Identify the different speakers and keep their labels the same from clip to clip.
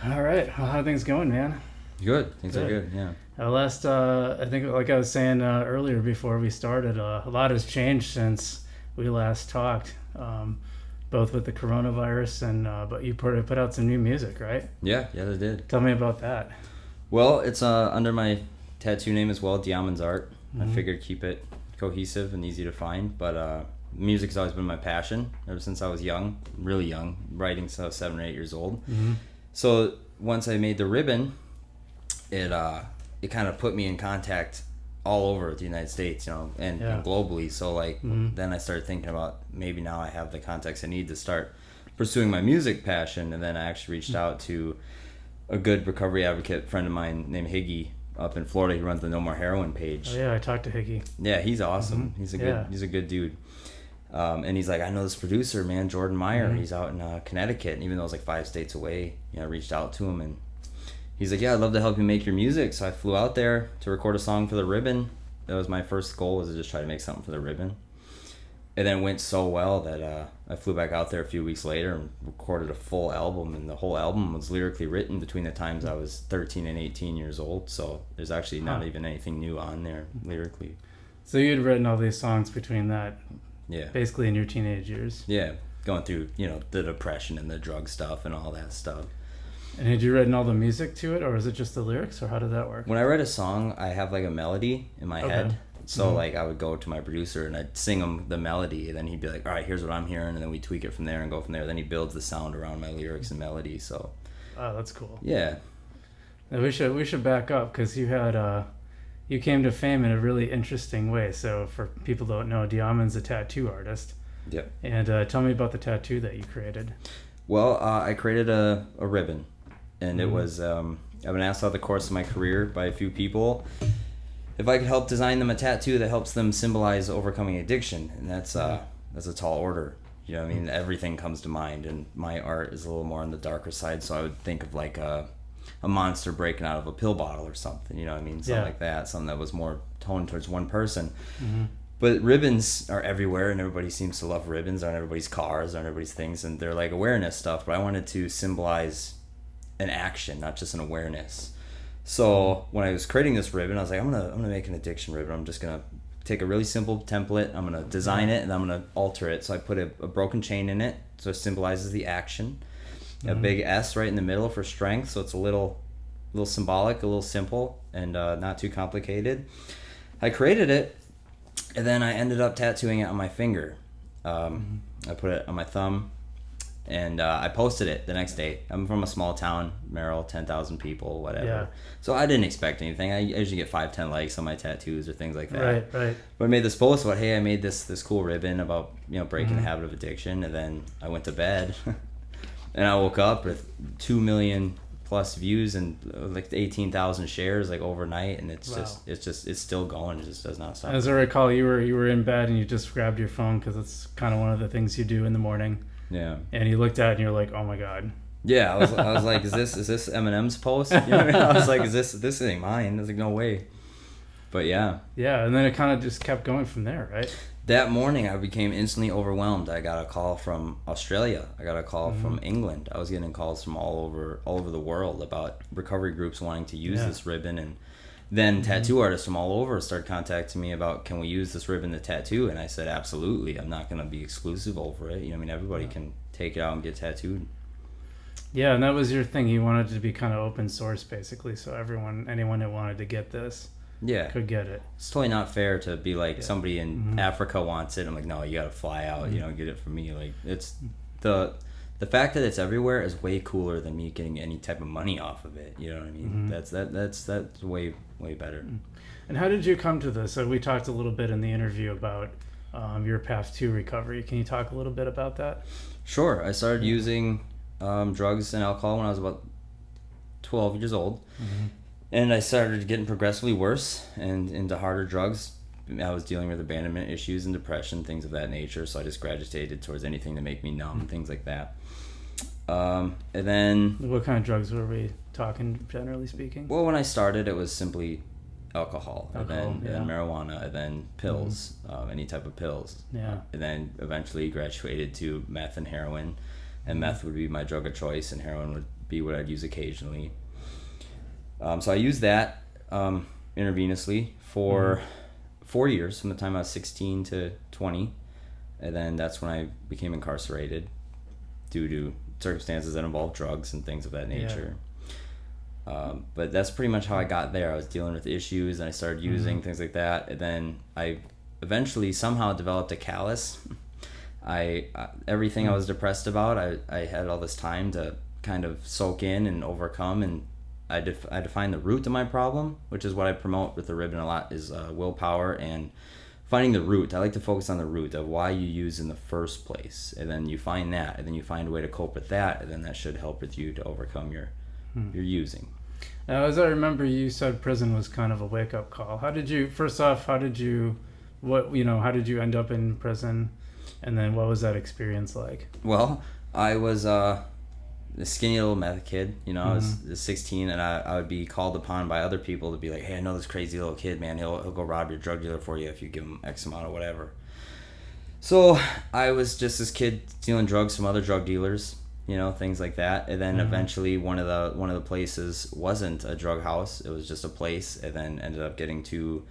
Speaker 1: All right. Well, how are things going, man?
Speaker 2: Good. Things are
Speaker 1: Good.
Speaker 2: good. Yeah.
Speaker 1: I think, like I was saying earlier before we started, a lot has changed since we last talked, both with the coronavirus and, but you put out some new music, right?
Speaker 2: Yeah. Yeah. They did.
Speaker 1: Tell me about that.
Speaker 2: Well, it's under my tattoo name as well, Deamon's Art. I
Speaker 1: Mm-hmm.
Speaker 2: figured keep it cohesive and easy to find. But music has always been my passion ever since I was young, really young, writing since I was 7 or 8 years old.
Speaker 1: Mm-hmm.
Speaker 2: So once I made the ribbon, it kind of put me in contact all over the United States, and
Speaker 1: Yeah.
Speaker 2: globally. So then I started thinking about maybe now I have the context I need to start pursuing my music passion. And then I actually reached out to a good recovery advocate friend of mine named Higgy up in Florida. He runs the No More Heroin page.
Speaker 1: Oh, yeah, I talked to Hickey.
Speaker 2: Yeah, he's awesome.
Speaker 1: Mhm.
Speaker 2: He's a good dude. And he's like, I know this producer, man, Jordan Meyer. He's out in Connecticut, and even though it's like 5 states away, I reached out to him, and he's like, yeah, I'd love to help you make your music. So I flew out there to record a song for the ribbon. That was my first goal, was to just try to make something for the ribbon. And then it went so well that I flew back out there a few weeks later and recorded a full album, and the whole album was lyrically written between the times I was 13 and 18 years old. So there's actually not even anything new on there lyrically.
Speaker 1: So you had written all these songs between that,
Speaker 2: Yeah.
Speaker 1: basically in your teenage years.
Speaker 2: Yeah. Going through, the depression and the drug stuff and all that stuff.
Speaker 1: And had you written all the music to it, or was it just the lyrics, or how did that work?
Speaker 2: When I write a song, I have like a melody in my
Speaker 1: Okay.
Speaker 2: head. So like I would go to my producer and I'd sing him the melody, and then he'd be like, all right, here's what I'm hearing, and then we tweak it from there and go from there. Then he builds the sound around my lyrics and melody. So
Speaker 1: Oh, that's cool.
Speaker 2: yeah.
Speaker 1: Now, we should back up, because you came to fame in a really interesting way. So for people who don't know, Deamon's a tattoo artist.
Speaker 2: Yep.
Speaker 1: And tell me about the tattoo that you created.
Speaker 2: Well, I created a ribbon, and it was I've been asked throughout the course of my career by a few people if I could help design them a tattoo that helps them symbolize overcoming addiction, and that's a tall order. You know what I mean? Everything comes to mind, and my art is a little more on the darker side, so I would think of like a monster breaking out of a pill bottle or something, you know what I mean? Something like that, something that was more toned towards one person. But ribbons are everywhere, and everybody seems to love ribbons. They're on everybody's cars, they're on everybody's things, and they're like awareness stuff, but I wanted to symbolize an action, not just an awareness. So when I was creating this ribbon, I was like, I'm gonna make an addiction ribbon. I'm just gonna take a really simple template, I'm gonna design it, and I'm gonna alter it. So I put a broken chain in it, so it symbolizes the action. A big S right in the middle for strength, so it's a little symbolic, a little simple, and not too complicated. I created it, and then I ended up tattooing it on my finger. I put it on my thumb, and I posted it the next day. I'm from a small town, Merrill, 10,000 people, whatever.
Speaker 1: Yeah.
Speaker 2: So I didn't expect anything. I usually get 5-10 likes on my tattoos or things like that.
Speaker 1: Right.
Speaker 2: But I made this post about, hey, I made this cool ribbon about breaking the habit of addiction, and then I went to bed, and I woke up with 2 million plus views and like 18,000 shares like overnight, and it's
Speaker 1: Wow.
Speaker 2: it's still going. It just does not stop.
Speaker 1: As I recall, you were in bed and you just grabbed your phone, because it's kind of one of the things you do in the morning.
Speaker 2: Yeah.
Speaker 1: And you looked at it and you're like, oh my God.
Speaker 2: Yeah, I was like, is this Eminem's post? You know what I mean? I was like, is this ain't mine? I was like, no way. But yeah.
Speaker 1: Yeah, and then it kind of just kept going from there, right?
Speaker 2: That morning, I became instantly overwhelmed. I got a call from Australia. I got a call from England. I was getting calls from all over the world about recovery groups wanting to use this ribbon, and then tattoo artists from all over started contacting me about, can we use this ribbon to tattoo? And I said, absolutely. I'm not going to be exclusive over it. Everybody can take it out and get tattooed.
Speaker 1: Yeah, and that was your thing. You wanted it to be kind of open source, basically, so anyone that wanted to get this could get it.
Speaker 2: It's totally not fair to be like, somebody in Africa wants it. I'm like, no, you got to fly out, get it from me. Like, it's the fact that it's everywhere is way cooler than me getting any type of money off of it. You know what I mean? That's way better.
Speaker 1: And how did you come to this? So we talked a little bit in the interview about your path to recovery. Can you talk a little bit about that?
Speaker 2: Sure. I started using drugs and alcohol when I was about 12 years old. And I started getting progressively worse and into harder drugs. I was dealing with abandonment issues and depression, things of that nature. So I just gravitated towards anything to make me numb, things like that. And then...
Speaker 1: What kind of drugs were we talking, generally speaking?
Speaker 2: Well, when I started, it was simply alcohol and then marijuana, and then pills, any type of pills.
Speaker 1: Yeah.
Speaker 2: And then eventually graduated to meth and heroin. And meth would be my drug of choice, and heroin would be what I'd use occasionally. So I used that intravenously for 4 years, from the time I was 16 to 20. And then that's when I became incarcerated due to circumstances that involved drugs and things of that nature. But that's pretty much how I got there. I was dealing with issues, and I started using things like that. And then I eventually somehow developed a callus. Everything I was depressed about, I had all this time to kind of soak in and overcome, and I define the root of my problem, which is what I promote with the ribbon a lot, is willpower and finding the root. I like to focus on the root of why you use in the first place, and then you find that, and then you find a way to cope with that, and then that should help with you to overcome your using.
Speaker 1: Now, as I remember, you said prison was kind of a wake-up call. How did you end up in prison, and then what was that experience like?
Speaker 2: Well, I was a skinny little meth kid, I was 16, and I would be called upon by other people to be like, hey, I know this crazy little kid, man, he'll go rob your drug dealer for you if you give him X amount or whatever. So I was just this kid stealing drugs from other drug dealers, things like that. And then eventually one of the places wasn't a drug house, it was just a place, and then ended up getting too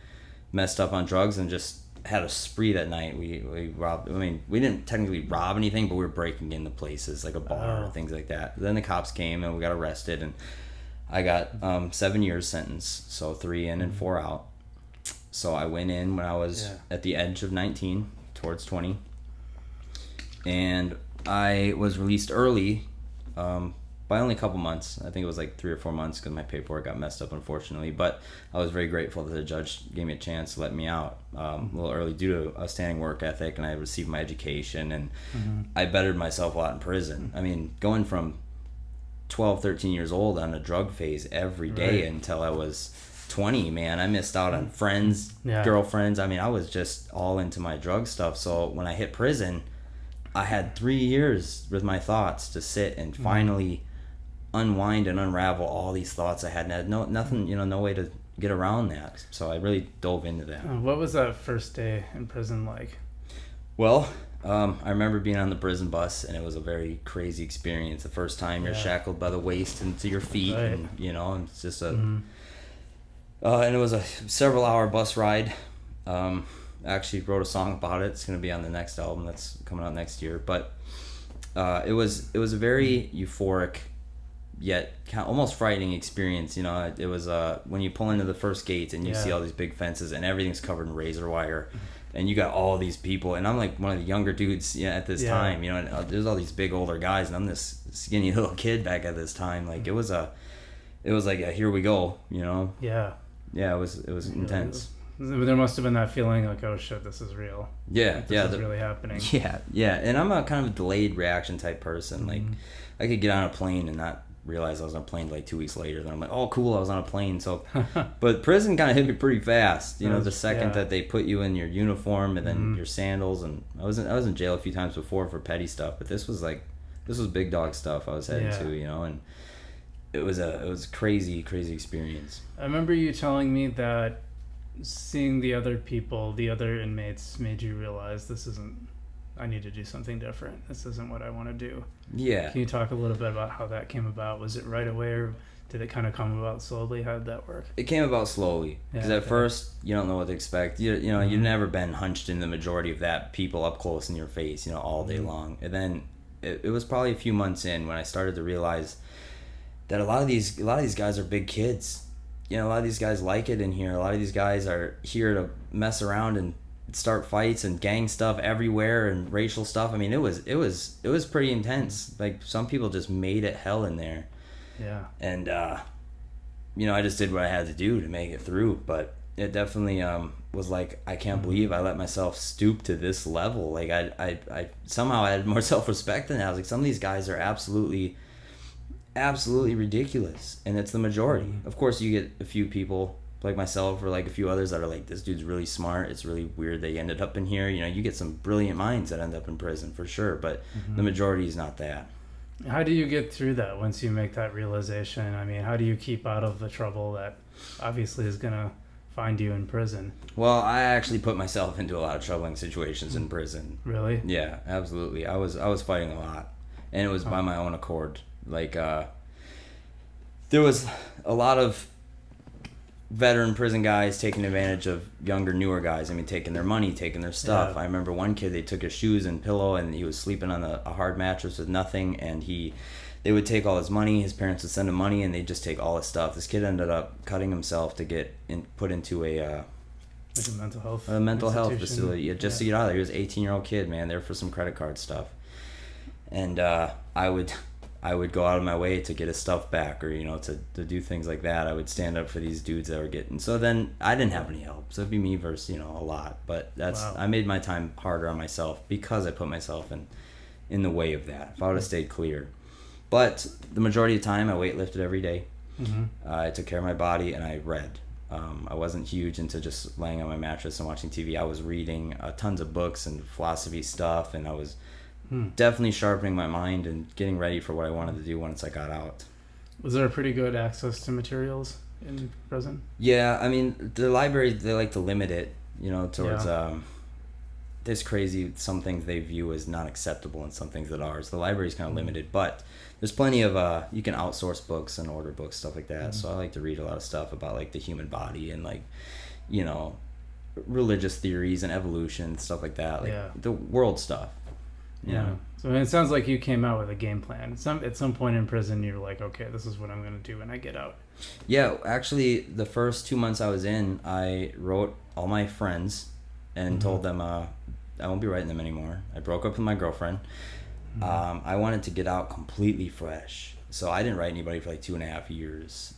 Speaker 2: messed up on drugs and just had a spree that night. We robbed, we didn't technically rob anything, but we were breaking into places like a bar or things like that. Then the cops came and we got arrested, and I got 7 years sentence, so 3 in and 4 out. So I went in when I was at the edge of 19 towards 20, and I was released early by only a couple months. I think it was like 3 or 4 months because my paperwork got messed up, unfortunately. But I was very grateful that the judge gave me a chance to let me out a little early due to a standing work ethic, and I received my education, and I bettered myself a lot in prison. Going from 12, 13 years old on a drug phase every day until I was 20, man, I missed out on friends, girlfriends. I was just all into my drug stuff. So when I hit prison, I had 3 years with my thoughts to sit and finally unwind and unravel all these thoughts I had, and I had no way to get around that. So I really dove into that.
Speaker 1: What was that first day in prison like?
Speaker 2: Well, I remember being on the prison bus, and it was a very crazy experience. The first time you're shackled by the waist and to your feet, and it's just and it was a several hour bus ride. I actually wrote a song about it. It's going to be on the next album that's coming out next year. But it was a very euphoric yet almost frightening experience. It was when you pull into the first gate and you see all these big fences and everything's covered in razor wire, and you got all these people, and I'm like one of the younger dudes at this time. And there's all these big older guys, and I'm this skinny little kid back at this time. Like it was like a here we go. Yeah, it was intense.
Speaker 1: There must have been that feeling like, oh shit, this is real. This is really happening.
Speaker 2: And I'm a kind of a delayed reaction type person. Like I could get on a plane and not realize I was on a plane like 2 weeks later. Then I'm like, oh cool, I was on a plane. So but prison kind of hit me pretty fast. The second that they put you in your uniform and then your sandals, and I was in jail a few times before for petty stuff, but this was big dog stuff I was heading to, and it was a crazy experience.
Speaker 1: I remember you telling me that seeing the other people, the other inmates, made you realize I need to do something different. This isn't what I want to do. Yeah. Can you talk a little bit about how that came about? Was it right away, or did it kind of come about slowly? How did that work?
Speaker 2: It came about slowly, because at first you don't know what to expect. You've never been hunched in the majority of that people up close in your face, all day long. And then it was probably a few months in when I started to realize that a lot of these guys are big kids. A lot of these guys like it in here. A lot of these guys are here to mess around and start fights and gang stuff everywhere and racial stuff. It was pretty intense. Like some people just made it hell in there. Yeah. And I just did what I had to do to make it through. But it definitely was like, I can't believe I let myself stoop to this level. Like I somehow had more self-respect than that. I was like, some of these guys are absolutely ridiculous, and it's the majority. Of course you get a few people like myself or like a few others that are like, this dude's really smart, it's really weird they ended up in here. You get some brilliant minds that end up in prison for sure, but the majority is not that.
Speaker 1: How do you get through that once you make that realization? How do you keep out of the trouble that obviously is gonna find you in prison?
Speaker 2: Well, I actually put myself into a lot of troubling situations in prison.
Speaker 1: Really?
Speaker 2: Yeah, absolutely. I was fighting a lot, and it was by my own accord. Like there was a lot of veteran prison guys taking advantage of younger, newer guys. I mean, taking their money, taking their stuff.
Speaker 1: Yeah.
Speaker 2: I remember one kid, they took his shoes and pillow, and he was sleeping on a hard mattress with nothing, and they would take all his money. His parents would send him money, and they'd just take all his stuff. This kid ended up cutting himself to get put into a mental health facility, just to get out of there. He was an 18-year-old kid, man, there for some credit card stuff. And I would go out of my way to get his stuff back, or to do things like that. I would stand up for these dudes that were getting. So then I didn't have any help. So it'd be me versus a lot. But I made my time harder on myself because I put myself in the way of that. If I would have stayed clear. But the majority of the time, I weightlifted every day.
Speaker 1: Mm-hmm.
Speaker 2: I took care of my body, and I read. I wasn't huge into just laying on my mattress and watching TV. I was reading tons of books and philosophy stuff, and I was definitely sharpening my mind and getting ready for what I wanted to do once I got out.
Speaker 1: Was there a pretty good access to materials in prison?
Speaker 2: Yeah, I mean, the library, they like to limit it, towards this crazy, some things they view as not acceptable and some things that are. So the library's kind of limited, but there's plenty of, you can outsource books and order books, stuff like that. Mm-hmm. So I like to read a lot of stuff about like the human body and like, religious theories and evolution, stuff like that, like the world stuff.
Speaker 1: Yeah. So it sounds like you came out with a game plan. At some point in prison, you're like, okay, this is what I'm going to do when I get out.
Speaker 2: Yeah, actually, the first 2 months I was in, I wrote all my friends and told them I won't be writing them anymore. I broke up with my girlfriend. Mm-hmm. I wanted to get out completely fresh. So I didn't write anybody for like 2.5 years.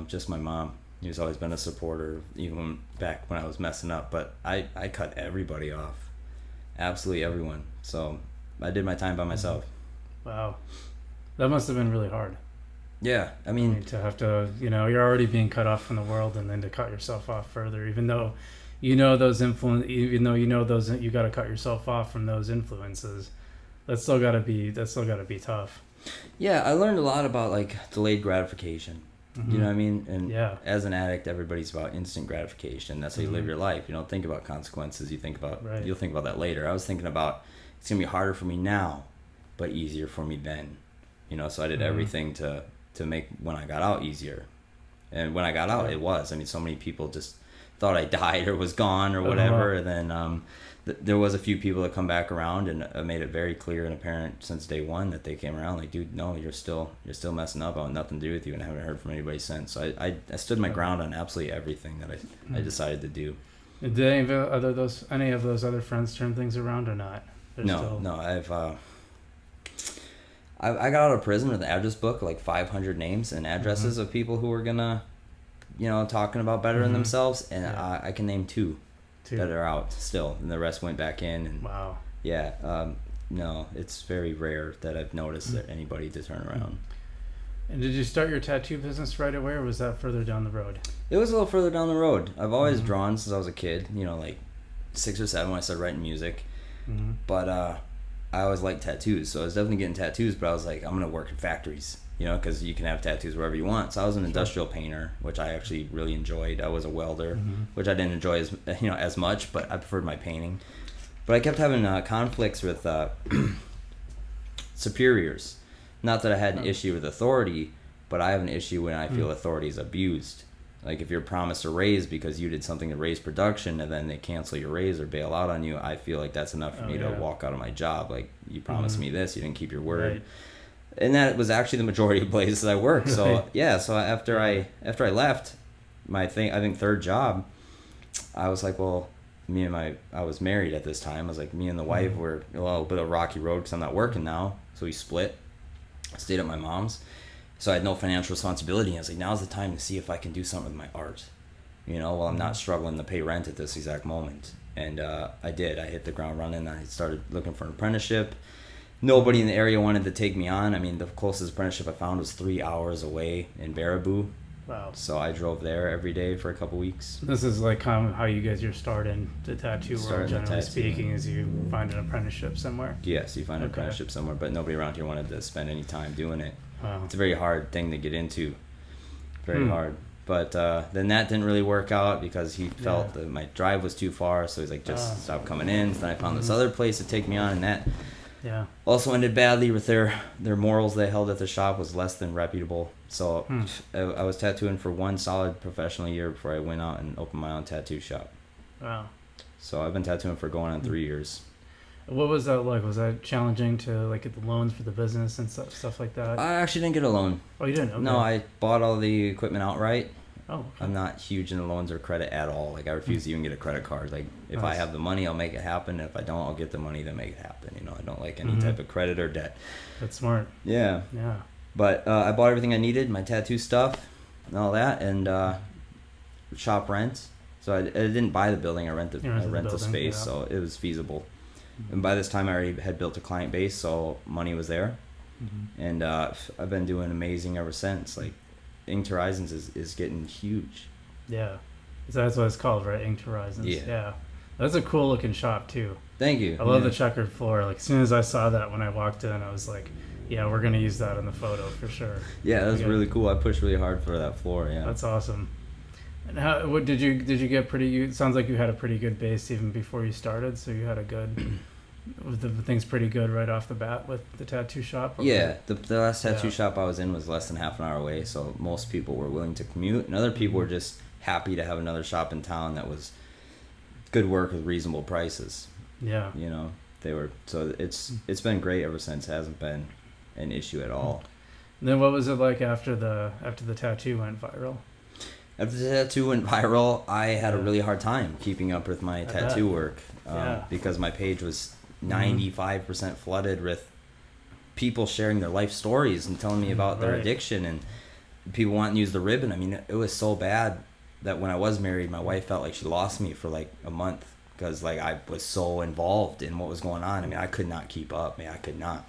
Speaker 2: Just my mom. She's always been a supporter, even back when I was messing up. But I cut everybody off. Absolutely everyone. So I did my time by myself.
Speaker 1: Wow. That must have been really hard.
Speaker 2: Yeah, I mean
Speaker 1: to have to, you're already being cut off from the world, and then to cut yourself off further, even though you got to cut yourself off from those influences. That's still got to be tough.
Speaker 2: Yeah, I learned a lot about like delayed gratification. Mm-hmm. You know what I mean? And as an addict, everybody's about instant gratification. That's how you live your life. You don't think about consequences. You'll think about that later. I was thinking about it's gonna be harder for me now, but easier for me then. So I did everything to make when I got out easier. And when I got out, it was. I mean, so many people just thought I died or was gone or whatever. And then there was a few people that come back around, and I made it very clear and apparent since day one that they came around like, dude, no, you're still messing up. I want nothing to do with you, and I haven't heard from anybody since. So I stood my ground on absolutely everything that I decided to do.
Speaker 1: Did any of those other friends turn things around or not?
Speaker 2: No. I got out of prison with an address book, like 500 names and addresses of people who were gonna, talking about bettering themselves, and I can name two that are out still, and the rest went back in. And
Speaker 1: wow.
Speaker 2: Yeah. No, it's very rare that I've noticed that anybody to turn around.
Speaker 1: And did you start your tattoo business right away, or was that further down the road?
Speaker 2: It was a little further down the road. I've always drawn since I was a kid, like 6 or 7 when I started writing music. Mm-hmm. But I always liked tattoos, so I was definitely getting tattoos, but I was like, I'm going to work in factories, because you can have tattoos wherever you want. So I was an industrial painter, which I actually really enjoyed. I was a welder, which I didn't enjoy as much, but I preferred my painting. But I kept having conflicts with superiors. Not that I had an issue with authority, but I have an issue when I feel authority is abused. Like if you're promised a raise because you did something to raise production and then they cancel your raise or bail out on you, I feel like that's enough for me to walk out of my job. Like, you promised me this, you didn't keep your word. Right. And that was actually the majority of places I worked. So so after I left my I think third job, I was like, well, I was married at this time. I was like, me and the wife were a little bit of a rocky road because I'm not working now. So we split. I stayed at my mom's. So I had no financial responsibility. I was like, now's the time to see if I can do something with my art, while I'm not struggling to pay rent at this exact moment. And I did. I hit the ground running. I started looking for an apprenticeship. Nobody in the area wanted to take me on. I mean, the closest apprenticeship I found was 3 hours away in Baraboo.
Speaker 1: Wow.
Speaker 2: So I drove there every day for a couple weeks.
Speaker 1: This is like how you guys are starting the tattoo world, generally speaking, is you find an apprenticeship somewhere?
Speaker 2: Yes, you find an apprenticeship somewhere, but nobody around here wanted to spend any time doing it.
Speaker 1: Wow.
Speaker 2: It's a very hard thing to get into. Very hard. But then that didn't really work out because he felt that my drive was too far, so he's like, just stop coming in. So then I found this other place to take me on, and that
Speaker 1: Yeah.
Speaker 2: Also ended badly with their morals they held at the shop was less than reputable. So I was tattooing for one solid professional year before I went out and opened my own tattoo shop.
Speaker 1: Wow.
Speaker 2: So I've been tattooing for going on 3 years.
Speaker 1: What was that like? Was that challenging to like get the loans for the business and stuff like that?
Speaker 2: I actually didn't get a loan.
Speaker 1: Oh, you didn't? Okay.
Speaker 2: No, I bought all the equipment outright.
Speaker 1: Oh, okay.
Speaker 2: I'm not huge into loans or credit at all. Like I refuse to even get a credit card. Like if I have the money, I'll make it happen. If I don't, I'll get the money to make it happen. You know, I don't like any type of credit or debt.
Speaker 1: That's smart.
Speaker 2: Yeah.
Speaker 1: Yeah.
Speaker 2: But I bought everything I needed, my tattoo stuff and all that, and shop rent. So I didn't buy the building. I rent the space, so it was feasible. And by this time, I already had built a client base, so money was there. And I've been doing amazing ever since. Like, Inked Horizons is getting huge.
Speaker 1: Yeah. So that's what it's called, right? Inked Horizons.
Speaker 2: Yeah.
Speaker 1: That's a cool looking shop, too.
Speaker 2: Thank you.
Speaker 1: I love the checkered floor. Like, as soon as I saw that when I walked in, I was like, yeah, we're going to use that in the photo for sure.
Speaker 2: Yeah, that was really cool. I pushed really hard for that floor, yeah.
Speaker 1: That's awesome. And how? What did you get? It sounds like you had a pretty good base even before you started. So you had a good. The thing's pretty good right off the bat with the tattoo shop. Okay.
Speaker 2: Yeah, the last tattoo shop I was in was less than half an hour away, so most people were willing to commute, and other people were just happy to have another shop in town that was good work with reasonable prices.
Speaker 1: Yeah.
Speaker 2: You know, they were it's been great ever since. It hasn't been an issue at all.
Speaker 1: And then what was it like after the tattoo went viral?
Speaker 2: After the tattoo went viral, I had a really hard time keeping up with my tattoo work because my page was 95% flooded with people sharing their life stories and telling me about their addiction and people wanting to use the ribbon. I mean, it was so bad that when I was married, my wife felt like she lost me for like a month because like I was so involved in what was going on. I mean, I could not keep up. I could not.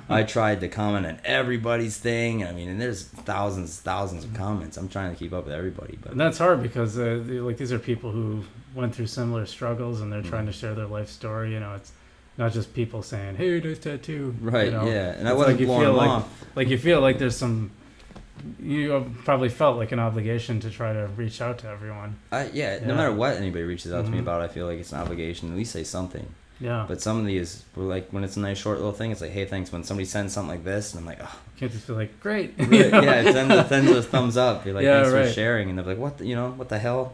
Speaker 2: I tried to comment on everybody's thing. I mean, and there's thousands of comments. I'm trying to keep up with everybody, but
Speaker 1: and that's hard because like these are people who went through similar struggles and they're trying to share their life story. You know, it's not just people saying, "Hey, nice tattoo."
Speaker 2: Right.
Speaker 1: You know?
Speaker 2: Yeah. And I wasn't blowing them off.
Speaker 1: Like you feel like there's some. You probably felt like an obligation to try to reach out to everyone.
Speaker 2: No matter what anybody reaches out to me about, I feel like it's an obligation to at least say something.
Speaker 1: Yeah.
Speaker 2: But some of these were like, when it's a nice short little thing, it's like, hey, thanks. When somebody sends something like this, and I'm like, oh.
Speaker 1: You can't just feel like, great.
Speaker 2: Right. Yeah, it sends a thumbs up. You're like, thanks for sharing. And they're like, what the hell?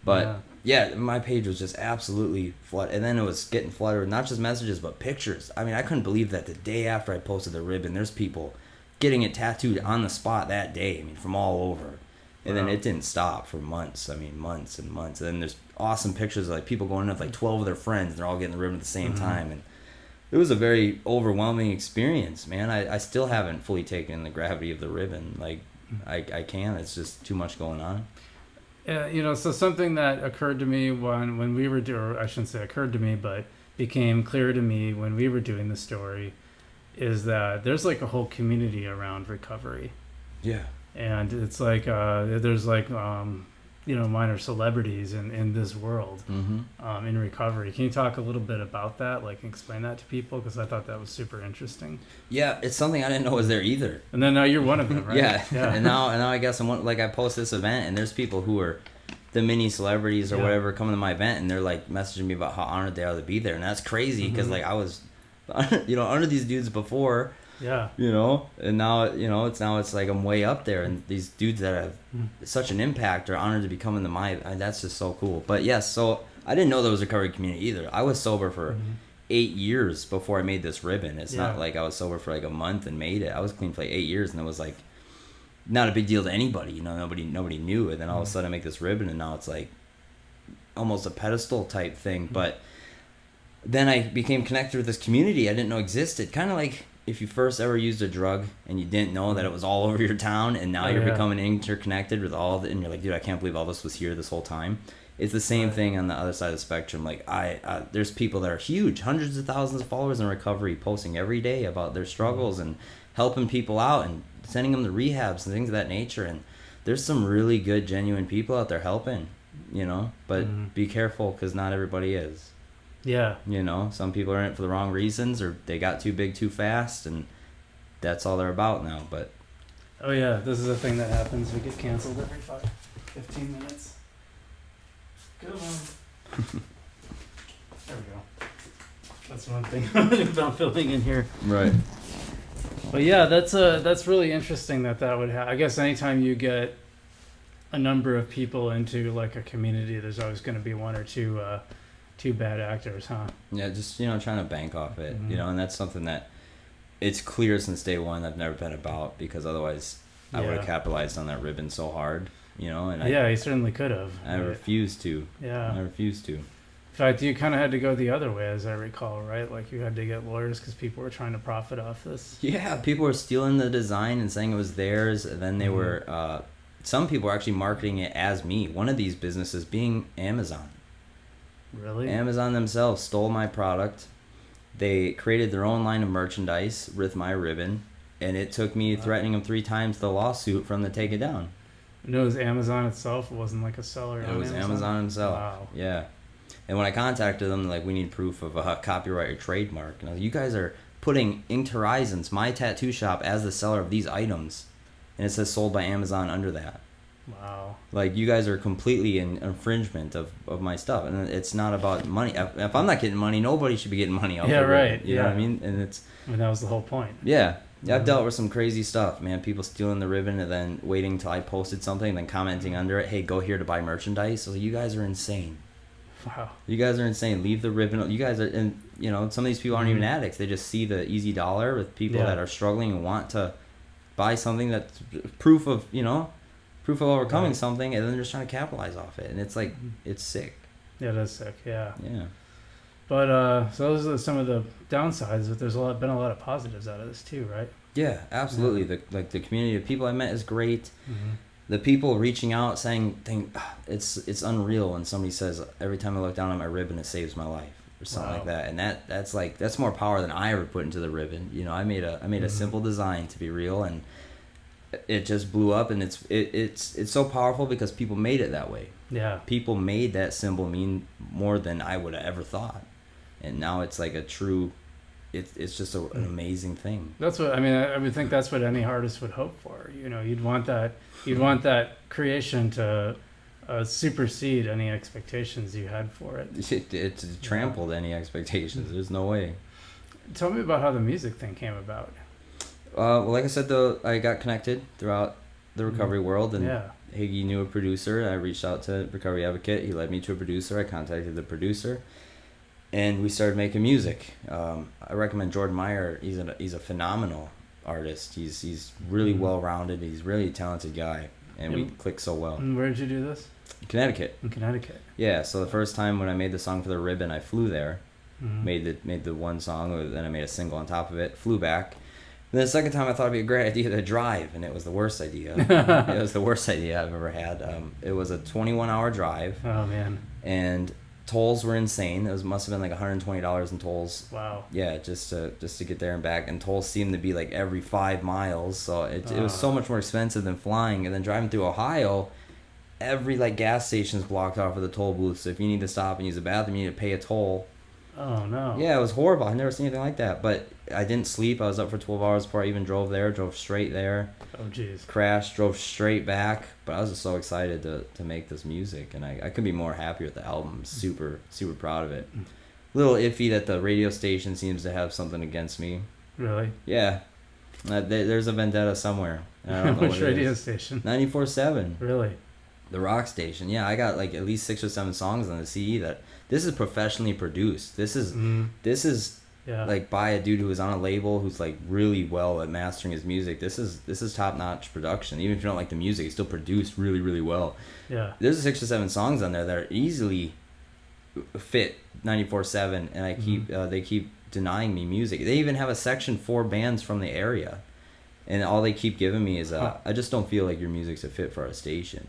Speaker 2: But yeah, my page was just absolutely flooded. And then it was getting flooded with not just messages, but pictures. I mean, I couldn't believe that the day after I posted the ribbon, there's people getting it tattooed on the spot that day. I mean, from all over. And then it didn't stop for months. I mean, months and months. And then there's awesome pictures of like people going in with like 12 of their friends. And they're all getting the ribbon at the same time. And it was a very overwhelming experience, man. I still haven't fully taken the gravity of the ribbon. Like, I can't. It's just too much going on.
Speaker 1: You know, so something that occurred to me when we were or I shouldn't say occurred to me, but became clear to me when we were doing the story is that there's like a whole community around recovery. Yeah. And it's like there's like minor celebrities in this world in recovery. Can you talk a little bit about that, like explain that to people, because I thought that was super interesting.
Speaker 2: Yeah, it's something I didn't know was there either.
Speaker 1: And then now you're one of them, right?
Speaker 2: Yeah. And now I guess I'm one, like I post this event and there's people who are the mini celebrities or whatever coming to my event and they're like messaging me about how honored they are to be there, and that's crazy because like I was under these dudes before. Yeah. You know, and now, it's like I'm way up there, and these dudes that have such an impact are honored to be coming to that's just so cool. But yes, so I didn't know there was a recovery community either. I was sober for 8 years before I made this ribbon. It's not like I was sober for like a month and made it. I was clean for like 8 years, and it was like not a big deal to anybody. You know, nobody knew. And then all of a sudden I make this ribbon, and now it's like almost a pedestal type thing. But then I became connected with this community I didn't know existed. Kind of like if you first ever used a drug and you didn't know that it was all over your town, and now you're becoming interconnected with and you're like, dude, I can't believe all this was here this whole time. It's the same thing on the other side of the spectrum. Like there's people that are huge, hundreds of thousands of followers in recovery, posting every day about their struggles and helping people out and sending them to rehabs and things of that nature. And there's some really good, genuine people out there helping, but be careful because not everybody is. Yeah. Some people are in it for the wrong reasons, or they got too big too fast, and that's all they're about now. But
Speaker 1: oh yeah, this is a thing that happens. We get canceled every 15 minutes. Good one. There we go. That's one thing about filling in here.
Speaker 2: Right.
Speaker 1: But yeah, that's really interesting that would happen. I guess anytime you get a number of people into like a community, there's always going to be one or two bad actors, huh?
Speaker 2: Yeah, just trying to bank off it,
Speaker 1: Mm-hmm.
Speaker 2: and that's something that it's clear since day one I've never been about, because otherwise I would have capitalized on that ribbon so hard, and
Speaker 1: he certainly could have.
Speaker 2: I refused to.
Speaker 1: Yeah.
Speaker 2: I refused to.
Speaker 1: In fact, you kind of had to go the other way, as I recall, right? Like you had to get lawyers because people were trying to profit off this.
Speaker 2: Yeah, people were stealing the design and saying it was theirs, and then they were. Some people were actually marketing it as me. One of these businesses being Amazon.
Speaker 1: Really?
Speaker 2: Amazon themselves stole my product. They created their own line of merchandise with my ribbon, and it took me threatening them 3 times the lawsuit for them to take it down.
Speaker 1: And it was Amazon itself? It wasn't like a seller on
Speaker 2: It was Amazon himself.
Speaker 1: Wow.
Speaker 2: Yeah. And when I contacted them, they're like, we need proof of a copyright or trademark. And I was like, you guys are putting Inked Horizons, my tattoo shop, as the seller of these items. And it says sold by Amazon under that.
Speaker 1: Wow.
Speaker 2: Like, you guys are completely in infringement of my stuff. And it's not about money. If I'm not getting money, nobody should be getting money out there.
Speaker 1: Right.
Speaker 2: You know what I mean? And
Speaker 1: that was the whole point.
Speaker 2: Yeah. I've dealt with some crazy stuff, man. People stealing the ribbon and then waiting until I posted something and then commenting under it, hey, go here to buy merchandise. So you guys are insane.
Speaker 1: Wow.
Speaker 2: You guys are insane. Leave the ribbon. You guys are, and some of these people aren't even addicts. They just see the easy dollar with people that are struggling and want to buy something that's proof of overcoming something, and then they're just trying to capitalize off it. And it's like, it's sick.
Speaker 1: Yeah, that's sick. Yeah.
Speaker 2: Yeah.
Speaker 1: But so those are some of the downsides, but there's been a lot of positives out of this too, right?
Speaker 2: Yeah, absolutely. The community of people I met is great.
Speaker 1: Mm-hmm.
Speaker 2: The people reaching out saying, it's unreal when somebody says, every time I look down at my ribbon, it saves my life, or something like that. And that's more power than I ever put into the ribbon. I made a simple design to be real, and it just blew up, and it's so powerful because people made it that way.
Speaker 1: Yeah.
Speaker 2: People made that symbol mean more than I would have ever thought. And now it's like a true, it's just an amazing thing.
Speaker 1: That's what I would think. That's what any artist would hope for. You'd want that creation to supersede any expectations you had for it.
Speaker 2: It's trampled any expectations. There's no way.
Speaker 1: Tell me about how the music thing came about.
Speaker 2: Well, like I said, though, I got connected throughout the recovery world, and Higgy knew a producer. I reached out to Recovery Advocate. He led me to a producer. I contacted the producer, and we started making music. I recommend Jordan Meyer. He's a phenomenal artist. He's really well-rounded. He's a really talented guy, and we click so well.
Speaker 1: And where did you do this?
Speaker 2: Connecticut.
Speaker 1: In Connecticut.
Speaker 2: Yeah. So the first time when I made the song for the ribbon, I flew there, made the one song, then I made a single on top of it, flew back. And then the second time I thought it'd be a great idea to drive, and it was the worst idea. It was the worst idea I've ever had. It was a 21-hour drive.
Speaker 1: Oh man.
Speaker 2: And tolls were insane. It must have been like $120 in tolls.
Speaker 1: Wow. Yeah,
Speaker 2: just to get there and back, and tolls seemed to be like every 5 miles, so it was so much more expensive than flying. And then driving through Ohio, every like gas station's blocked off with a toll booth. So if you need to stop and use the bathroom, you need to pay a toll.
Speaker 1: Oh no.
Speaker 2: Yeah, it was horrible. I've never seen anything like that. But I didn't sleep. I was up for 12 hours before I even drove there. Drove straight there.
Speaker 1: Oh jeez.
Speaker 2: Crashed. Drove straight back. But I was just so excited to make this music, and I couldn't be more happy with the album. I'm super proud of it. A little iffy that the radio station seems to have something against me.
Speaker 1: Really?
Speaker 2: Yeah. There's a vendetta somewhere. I don't know
Speaker 1: Which
Speaker 2: what it
Speaker 1: radio
Speaker 2: is.
Speaker 1: station?
Speaker 2: 94.7.
Speaker 1: Really?
Speaker 2: The rock station. Yeah, I got like at least 6 or 7 songs on the CD that this is professionally produced. This is like by a dude who was on a label who's like really well at mastering his music. This is top-notch production. Even if you don't like the music, it's still produced really, really well.
Speaker 1: Yeah.
Speaker 2: There's 6 or 7 songs on there that are easily fit 94.7, and I keep they keep denying me music. They even have a section for bands from the area, and all they keep giving me is I just don't feel like your music's a fit for our station.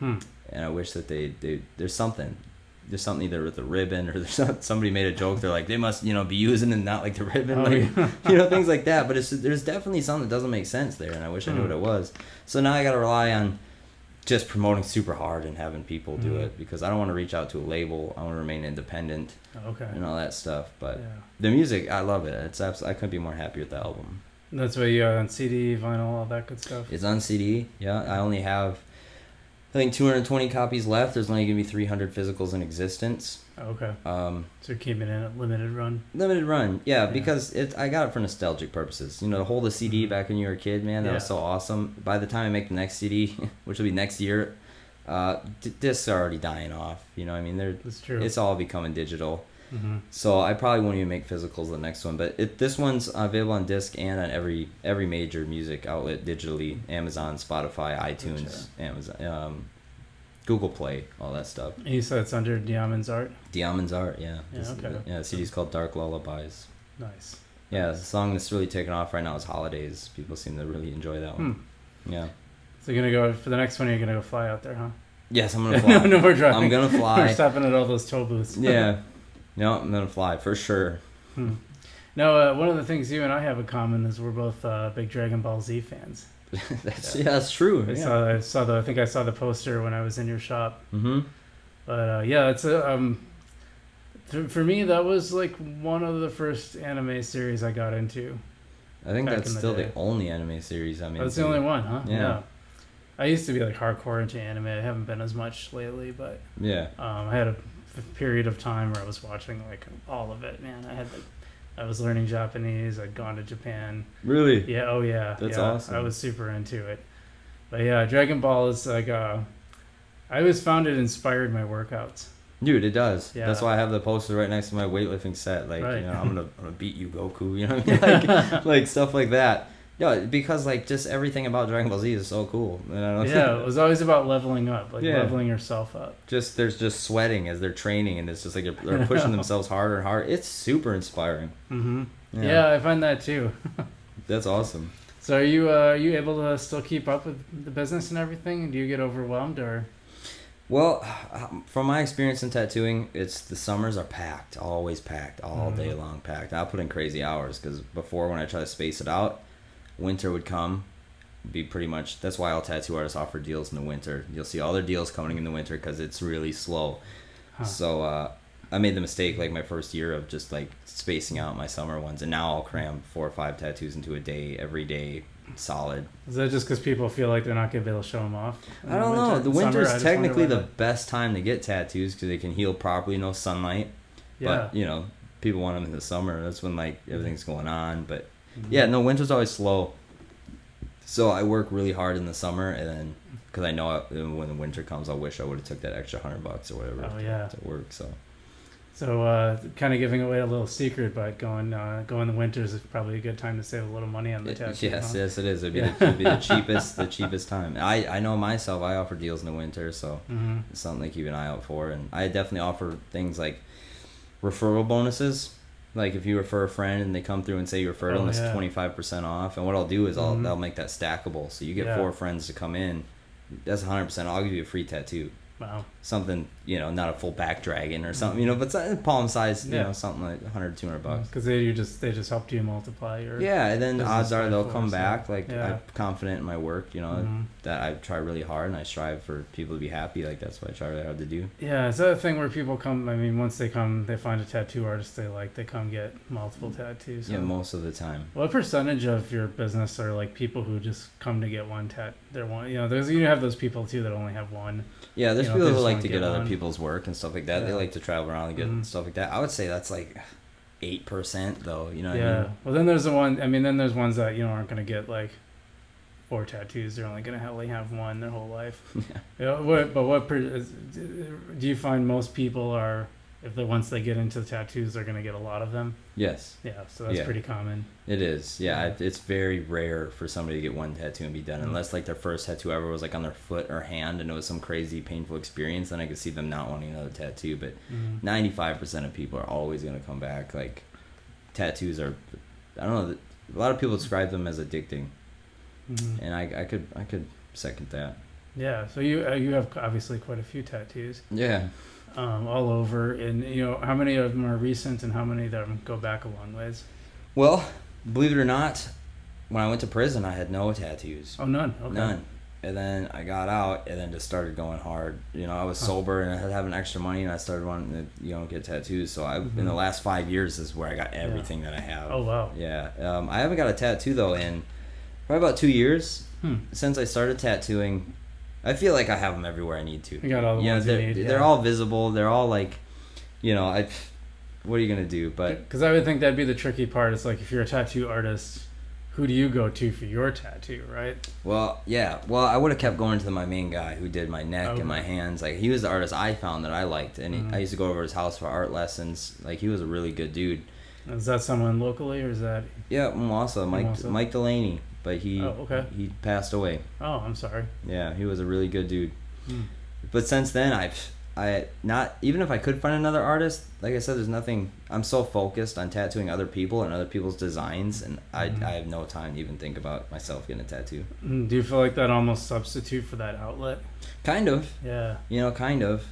Speaker 2: And I wish that there's something either with the ribbon, or somebody made a joke. They're like, they must be using and not like the ribbon, things like that. But there's definitely something that doesn't make sense there, and I wish I knew what it was. So now I got to rely on just promoting super hard and having people do it, because I don't want to reach out to a label. I want to remain independent.
Speaker 1: Okay.
Speaker 2: And all that stuff. But the music, I love it. I couldn't be more happy with the album.
Speaker 1: That's why you got on CD, vinyl, all that good stuff.
Speaker 2: It's on CD. Yeah, I only have I think 220 copies left. There's only gonna be 300 physicals in existence.
Speaker 1: Okay. So you're keeping it in a limited run.
Speaker 2: Limited run, yeah, because I got it for nostalgic purposes. You know, to hold a CD back when you were a kid, man, that was so awesome. By the time I make the next CD, which will be next year, discs are already dying off. You know, I mean,
Speaker 1: That's true.
Speaker 2: It's all becoming digital.
Speaker 1: Mm-hmm.
Speaker 2: So I probably won't even make physicals the next one. But this one's available on disc and on every major music outlet digitally: Amazon, Spotify, iTunes, Amazon. Google Play, all that stuff.
Speaker 1: And you said it's under Deamon's art?
Speaker 2: Deamon's art, yeah.
Speaker 1: Okay.
Speaker 2: The CD's called Dark Lullabies.
Speaker 1: Nice.
Speaker 2: Yeah, the song that's really taken off right now is Holidays. People seem to really enjoy that one. Yeah.
Speaker 1: So you're going to go, for the next one, you're going to go fly out there, huh?
Speaker 2: Yes, I'm going to fly.
Speaker 1: No more driving.
Speaker 2: I'm going to fly.
Speaker 1: We're stopping at all those toll booths.
Speaker 2: Yeah. No, I'm going to fly, for sure.
Speaker 1: No, one of the things you and I have in common is we're both big Dragon Ball Z fans.
Speaker 2: That's true.
Speaker 1: I think I saw the poster when I was in your shop.
Speaker 2: Mm-hmm.
Speaker 1: But it's for me that was like one of the first anime series I got into.
Speaker 2: I think that's still the only anime series I'm into.
Speaker 1: That's the only one, huh?
Speaker 2: Yeah.
Speaker 1: I used to be like hardcore into anime. I haven't been as much lately, but I had a period of time where I was watching like all of it. Man, I was learning Japanese. I'd gone to Japan.
Speaker 2: Really?
Speaker 1: Yeah. Oh, yeah.
Speaker 2: That's awesome.
Speaker 1: I was super into it. But yeah, Dragon Ball is like I always found it inspired my workouts.
Speaker 2: Dude, it does.
Speaker 1: Yeah.
Speaker 2: That's why I have the poster right next to my weightlifting set. Like,
Speaker 1: right.
Speaker 2: you know, I'm gonna beat you, Goku. You know what I mean? Like stuff like that. Yeah, because like just everything about Dragon Ball Z is so cool.
Speaker 1: Yeah, it was always about leveling up, leveling yourself up.
Speaker 2: There's just sweating as they're training, and it's just like they're pushing themselves harder and harder. It's super inspiring.
Speaker 1: Mm-hmm. Yeah, I find that too.
Speaker 2: That's awesome.
Speaker 1: So are you able to still keep up with the business and everything? Do you get overwhelmed or?
Speaker 2: Well, from my experience in tattooing, the summers are packed, always packed, all day long packed. I'll put in crazy hours because before when I try to space it out, winter would come, be pretty much. That's why all tattoo artists offer deals in the winter. You'll see all their deals coming in the winter because it's really slow. Huh. So I made the mistake like my first year of just like spacing out my summer ones, and now I'll cram 4 or 5 tattoos into a day every day. Solid.
Speaker 1: Is that just because people feel like they're not going to be able to show them off?
Speaker 2: I don't know. The winter is technically the best time to get tattoos because they can heal properly, no sunlight. Yeah. But, you know, people want them in the summer. That's when, like, everything's going on. But, yeah, no, winter's always slow. So I work really hard in the summer, and then, because I know when the winter comes, I wish I would have took that extra $100 or whatever to work,
Speaker 1: So kind of giving away a little secret, but going the winters is probably a good time to save a little money on the tattoo.
Speaker 2: Yes, it is. It'd be the cheapest time. I know myself. I offer deals in the winter, so it's something to keep an eye out for. And I definitely offer things like referral bonuses. Like if you refer a friend and they come through and say you referred them, it's 25% off. And what I'll do is I'll make that stackable. So you get 4 friends to come in. That's 100%. I'll give you a free tattoo.
Speaker 1: Wow.
Speaker 2: Something, you know, not a full back dragon or something, you know, but palm size, you know, something like $100-$200.
Speaker 1: Because they just helped you multiply your.
Speaker 2: Yeah, and then odds are they'll come back. Like I'm confident in my work, you know, that I try really hard and I strive for people to be happy. Like that's what I try really hard to do.
Speaker 1: Yeah, is that a thing where people come? I mean, once they come, they find a tattoo artist they like. They come get multiple tattoos.
Speaker 2: Yeah, most of the time.
Speaker 1: What percentage of your business are like people who just come to get one They're one. You know, you have those people too that only have one.
Speaker 2: Yeah, there's people who like to get other people's work and stuff like that. Yeah. They like to travel around and get stuff like that. I would say that's like 8% though. You know what I mean?
Speaker 1: Well, then there's then there's ones that aren't gonna get like 4 tattoos. They're only gonna have one their whole life. Yeah. Do you find most people are? Once they get into the tattoos, they're going to get a lot of them? Yes. Yeah, so that's pretty common.
Speaker 2: It is. Yeah, it's very rare for somebody to get one tattoo and be done. Unless, like, their first tattoo ever was, like, on their foot or hand and it was some crazy, painful experience, then I could see them not wanting another tattoo. But 95% of people are always going to come back. Like, tattoos are... I don't know. A lot of people describe them as addicting. And I could second that.
Speaker 1: Yeah, so you have obviously quite a few tattoos.
Speaker 2: Yeah.
Speaker 1: All over, and how many of them are recent and how many of them go back a long ways?
Speaker 2: Well, believe it or not, when I went to prison I had no tattoos.
Speaker 1: Oh, none. Okay.
Speaker 2: None. And then I got out and then just started going hard. I was sober and I had having extra money and I started wanting to get tattoos. So in the last 5 years is where I got everything that I have.
Speaker 1: Oh wow.
Speaker 2: Yeah. I haven't got a tattoo though in probably about 2 years since I started tattooing. I feel like I have them everywhere I need to.
Speaker 1: You got all the ones you need.
Speaker 2: They're all visible. They're all like, what are you gonna do? But
Speaker 1: because I would think that'd be the tricky part. It's like if you're a tattoo artist, who do you go to for your tattoo, right?
Speaker 2: Well, yeah. Well, I would have kept going to my main guy who did my neck and my hands. Like, he was the artist I found that I liked, and I used to go over to his house for art lessons. Like, he was a really good dude.
Speaker 1: Is that someone locally, or is that?
Speaker 2: Yeah, Wausome, Mike Delaney, but he passed away.
Speaker 1: Oh, I'm sorry.
Speaker 2: Yeah, he was a really good dude. But since then, I not even if I could find another artist, like I said, there's nothing. I'm so focused on tattooing other people and other people's designs, and I have no time to even think about myself getting a tattoo.
Speaker 1: Do you feel like that almost substitute for that outlet?
Speaker 2: Kind of.
Speaker 1: Yeah.
Speaker 2: Kind of.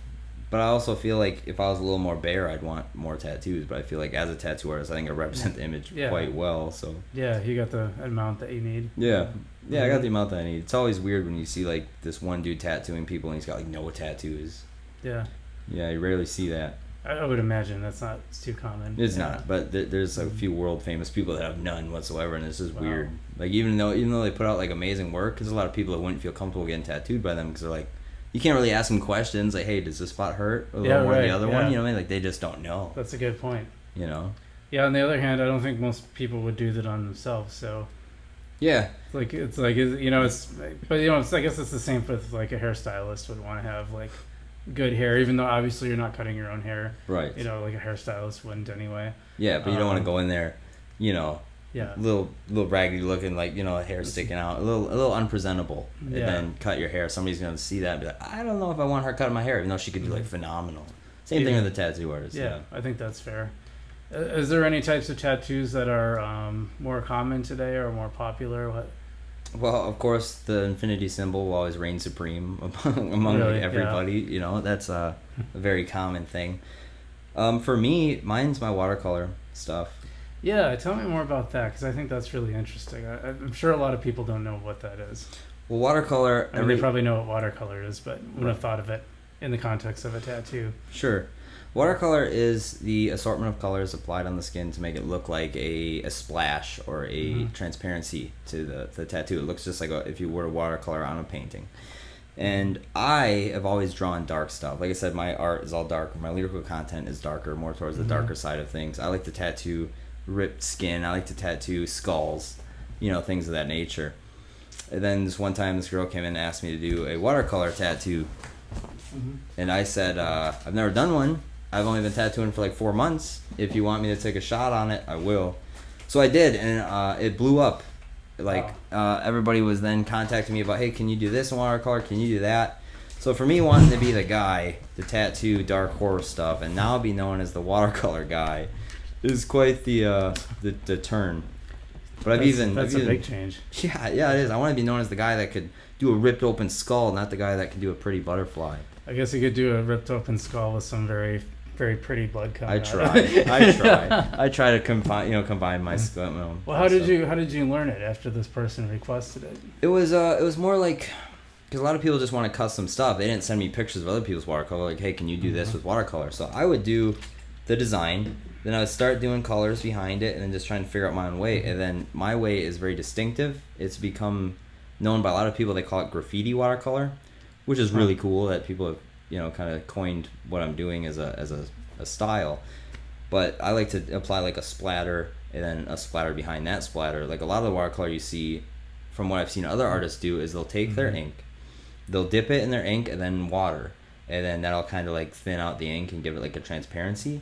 Speaker 2: But I also feel like if I was a little more bare, I'd want more tattoos. But I feel like as a tattoo artist, I think I represent the image quite well. So
Speaker 1: yeah, you got the amount that you need.
Speaker 2: Yeah, I got the amount that I need. It's always weird when you see like this one dude tattooing people and he's got like no tattoos.
Speaker 1: Yeah.
Speaker 2: Yeah, you rarely see that.
Speaker 1: I would imagine that's not too common.
Speaker 2: It's not, but there's a few world famous people that have none whatsoever, and it's just weird. Like even though they put out like amazing work, there's a lot of people that wouldn't feel comfortable getting tattooed by them because they're like, you can't really ask them questions like, hey, does this spot hurt a little more than the other one? You know what I mean? Like they just don't know.
Speaker 1: That's a good point.
Speaker 2: Yeah.
Speaker 1: On the other hand, I don't think most people would do that on themselves. So.
Speaker 2: Yeah.
Speaker 1: I guess it's the same with like a hairstylist would want to have like good hair, even though obviously you're not cutting your own hair.
Speaker 2: Right.
Speaker 1: Like a hairstylist wouldn't anyway.
Speaker 2: Yeah, but you don't want to go in there,
Speaker 1: yeah,
Speaker 2: little raggedy looking, like hair sticking out, a little unpresentable, and then cut your hair. Somebody's gonna see that and be like, I don't know if I want her cutting my hair, even though she could do like phenomenal. Same thing with the tattoo artist.
Speaker 1: Yeah, I think that's fair. Is there any types of tattoos that are more common today or more popular?
Speaker 2: Well, of course, the infinity symbol will always reign supreme among everybody. Yeah. That's a very common thing. For me, mine's my watercolor stuff. Yeah,
Speaker 1: tell me more about that because I think that's really interesting. I'm sure a lot of people don't know what that is.
Speaker 2: Well, watercolor...
Speaker 1: they probably know what watercolor is, but wouldn't have thought of it in the context of a tattoo.
Speaker 2: Sure. Watercolor is the assortment of colors applied on the skin to make it look like a splash or a transparency to the tattoo. It looks just like if you were to watercolor on a painting. And I have always drawn dark stuff. Like I said, my art is all dark. My lyrical content is darker, more towards the darker side of things. I like to tattoo ripped skin. I like to tattoo skulls, things of that nature. And then this one time, this girl came in and asked me to do a watercolor tattoo. And I said, I've never done one. I've only been tattooing for like 4 months. If you want me to take a shot on it, I will. So I did, and it blew up. Everybody was then contacting me about, hey, can you do this in watercolor? Can you do that? So for me, wanting to be the guy to tattoo dark horror stuff and now be known as the watercolor guy is quite the turn. But
Speaker 1: that's a big change.
Speaker 2: Yeah, it is. I want to be known as the guy that could do a ripped open skull, not the guy that can do a pretty butterfly.
Speaker 1: I guess you could do a ripped open skull with some very, very pretty blood coming out.
Speaker 2: I try to combine my skill.
Speaker 1: Well, how did you learn it after this person requested it?
Speaker 2: It was more like, because a lot of people just want custom stuff. They didn't send me pictures of other people's watercolor. Like, hey, can you do this with watercolor? So I would do the design. Then I would start doing colors behind it and then just trying to figure out my own way. And then my way is very distinctive. It's become known by a lot of people. They call it graffiti watercolor, which is really cool that people have, kind of coined what I'm doing as a style. But I like to apply like a splatter and then a splatter behind that splatter. Like a lot of the watercolor you see from what I've seen other artists do is they'll take their ink, they'll dip it in their ink and then water. And then that'll kind of like thin out the ink and give it like a transparency.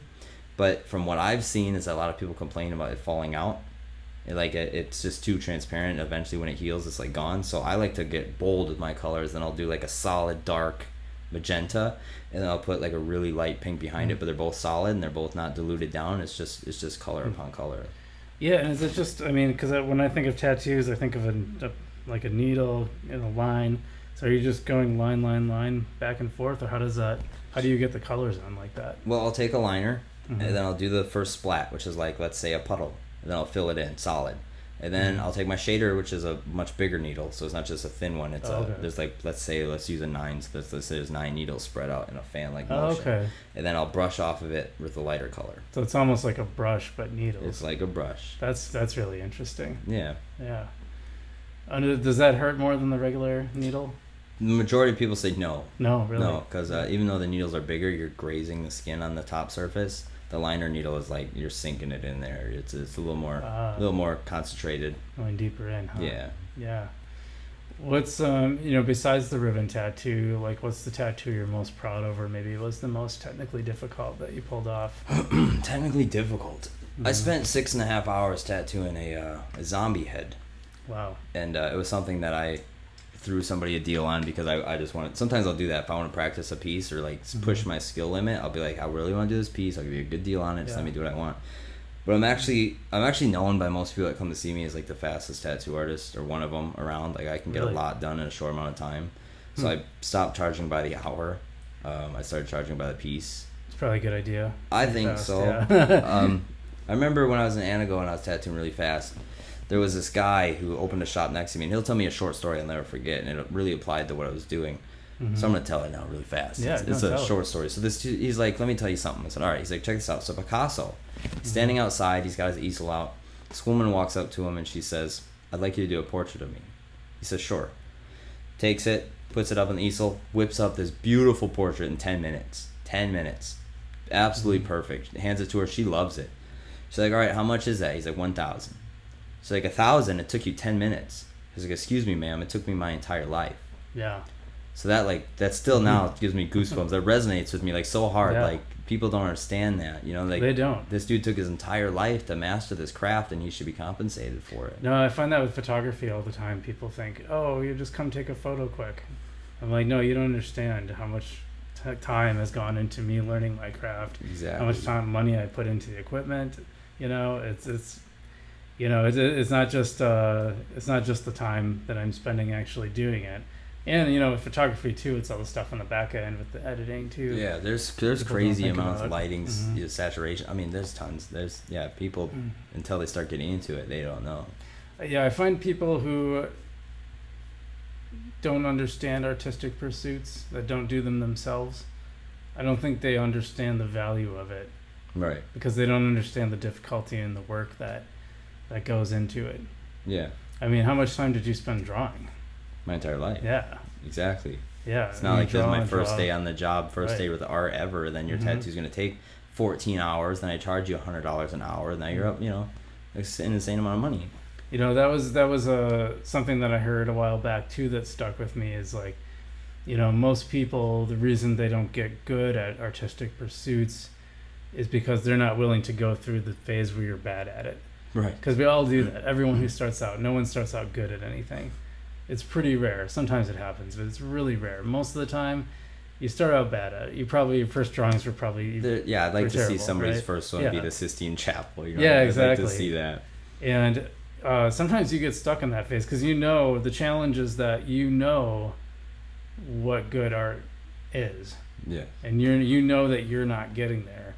Speaker 2: But from what I've seen is that a lot of people complain about it falling out. It's just too transparent. Eventually when it heals, it's like gone. So I like to get bold with my colors. Then I'll do like a solid dark magenta, and then I'll put like a really light pink behind it. But they're both solid and they're both not diluted down. It's just color upon color. Yeah,
Speaker 1: and is it just? I mean, because when I think of tattoos, I think of a needle and a line. So are you just going line back and forth, or how do you get the colors on like that?
Speaker 2: Well, I'll take a liner. And then I'll do the first splat, which is like, let's say, a puddle. And then I'll fill it in solid. And then I'll take my shader, which is a much bigger needle. So it's not just a thin one. It's there's like, let's use a 9. So let's say there's 9 needles spread out in a fan-like motion.
Speaker 1: Okay.
Speaker 2: And then I'll brush off of it with a lighter color.
Speaker 1: So it's almost like a brush, but needles.
Speaker 2: It's like a brush.
Speaker 1: That's really interesting.
Speaker 2: Yeah.
Speaker 1: Yeah. Does that hurt more than the regular needle?
Speaker 2: The majority of people say no.
Speaker 1: No, really?
Speaker 2: No, because even though the needles are bigger, you're grazing the skin on the top surface. The liner needle is like you're sinking it in there. It's a little more concentrated.
Speaker 1: Going deeper in, huh?
Speaker 2: Yeah.
Speaker 1: Yeah. What's besides the ribbon tattoo, like what's the tattoo you're most proud of, or maybe was the most technically difficult that you pulled off?
Speaker 2: Technically difficult. I spent 6.5 hours tattooing a zombie head.
Speaker 1: Wow.
Speaker 2: And it was something that I threw somebody a deal on because I just wanted. Sometimes I'll do that if I want to practice a piece or like push my skill limit. I'll be like, I really want to do this piece. I'll give you a good deal on it. Just let me do what I want. But I'm actually known by most people that come to see me as like the fastest tattoo artist or one of them around. Like I can get a lot done in a short amount of time. So I stopped charging by the hour. I started charging by the piece.
Speaker 1: It's probably a good idea.
Speaker 2: I think so. Yeah. I remember when I was in Anago and I was tattooing really fast. There was this guy who opened a shop next to me, and he'll tell me a short story I'll never forget, and it really applied to what I was doing. So I'm going to tell it now really fast.
Speaker 1: Yeah,
Speaker 2: it's a short story. So he's like, let me tell you something. I said, all right. He's like, check this out. So Picasso, he's standing outside. He's got his easel out. This woman walks up to him, and she says, I'd like you to do a portrait of me. He says, sure. Takes it, puts it up on the easel, whips up this beautiful portrait in 10 minutes. 10 minutes. Absolutely perfect. Hands it to her. She loves it. She's like, all right, how much is that? He's like, 1,000. She's like, 1,000, it took you 10 minutes. He's like, excuse me, ma'am, it took me my entire life. Yeah. So that still now gives me goosebumps. That resonates with me like so hard. Yeah. Like people don't understand that, like
Speaker 1: they don't.
Speaker 2: This dude took his entire life to master this craft, and he should be compensated for it.
Speaker 1: No, I find that with photography all the time. People think, oh, you just come take a photo quick. I'm like, no, you don't understand how much time has gone into me learning my craft. Exactly. How much time, money I put into the equipment. It's not just the time that I'm spending actually doing it. And with photography too, it's all the stuff on the back end with the editing too.
Speaker 2: Yeah, there's crazy amounts of lighting, saturation. I mean, there's tons. There's people until they start getting into it, they don't know.
Speaker 1: Yeah, I find people who don't understand artistic pursuits, that don't do them themselves, I don't think they understand the value of it.
Speaker 2: Right.
Speaker 1: Because they don't understand the difficulty and the work that goes into it.
Speaker 2: Yeah.
Speaker 1: I mean, how much time did you spend drawing?
Speaker 2: My entire life.
Speaker 1: Yeah.
Speaker 2: Exactly.
Speaker 1: Yeah.
Speaker 2: It's not like this is my first day on the job, first day with art ever, then your tattoo's going to take 14 hours, then I charge you $100 an hour, and now you're up, it's an insane amount of money.
Speaker 1: That was something that I heard a while back too that stuck with me is like, most people, the reason they don't get good at artistic pursuits is because they're not willing to go through the phase where you're bad at it.
Speaker 2: Right.
Speaker 1: Because we all do that. Everyone who starts out, no one starts out good at anything. It's pretty rare. Sometimes it happens, but it's really rare. Most of the time, you start out bad at it. Your first drawings were probably
Speaker 2: I'd like to
Speaker 1: terrible,
Speaker 2: see somebody's
Speaker 1: right?
Speaker 2: first one be the Sistine Chapel.
Speaker 1: Yeah, exactly.
Speaker 2: I'd like to see that.
Speaker 1: And sometimes you get stuck in that phase because the challenge is that what good art is.
Speaker 2: Yeah.
Speaker 1: And that you're not getting there.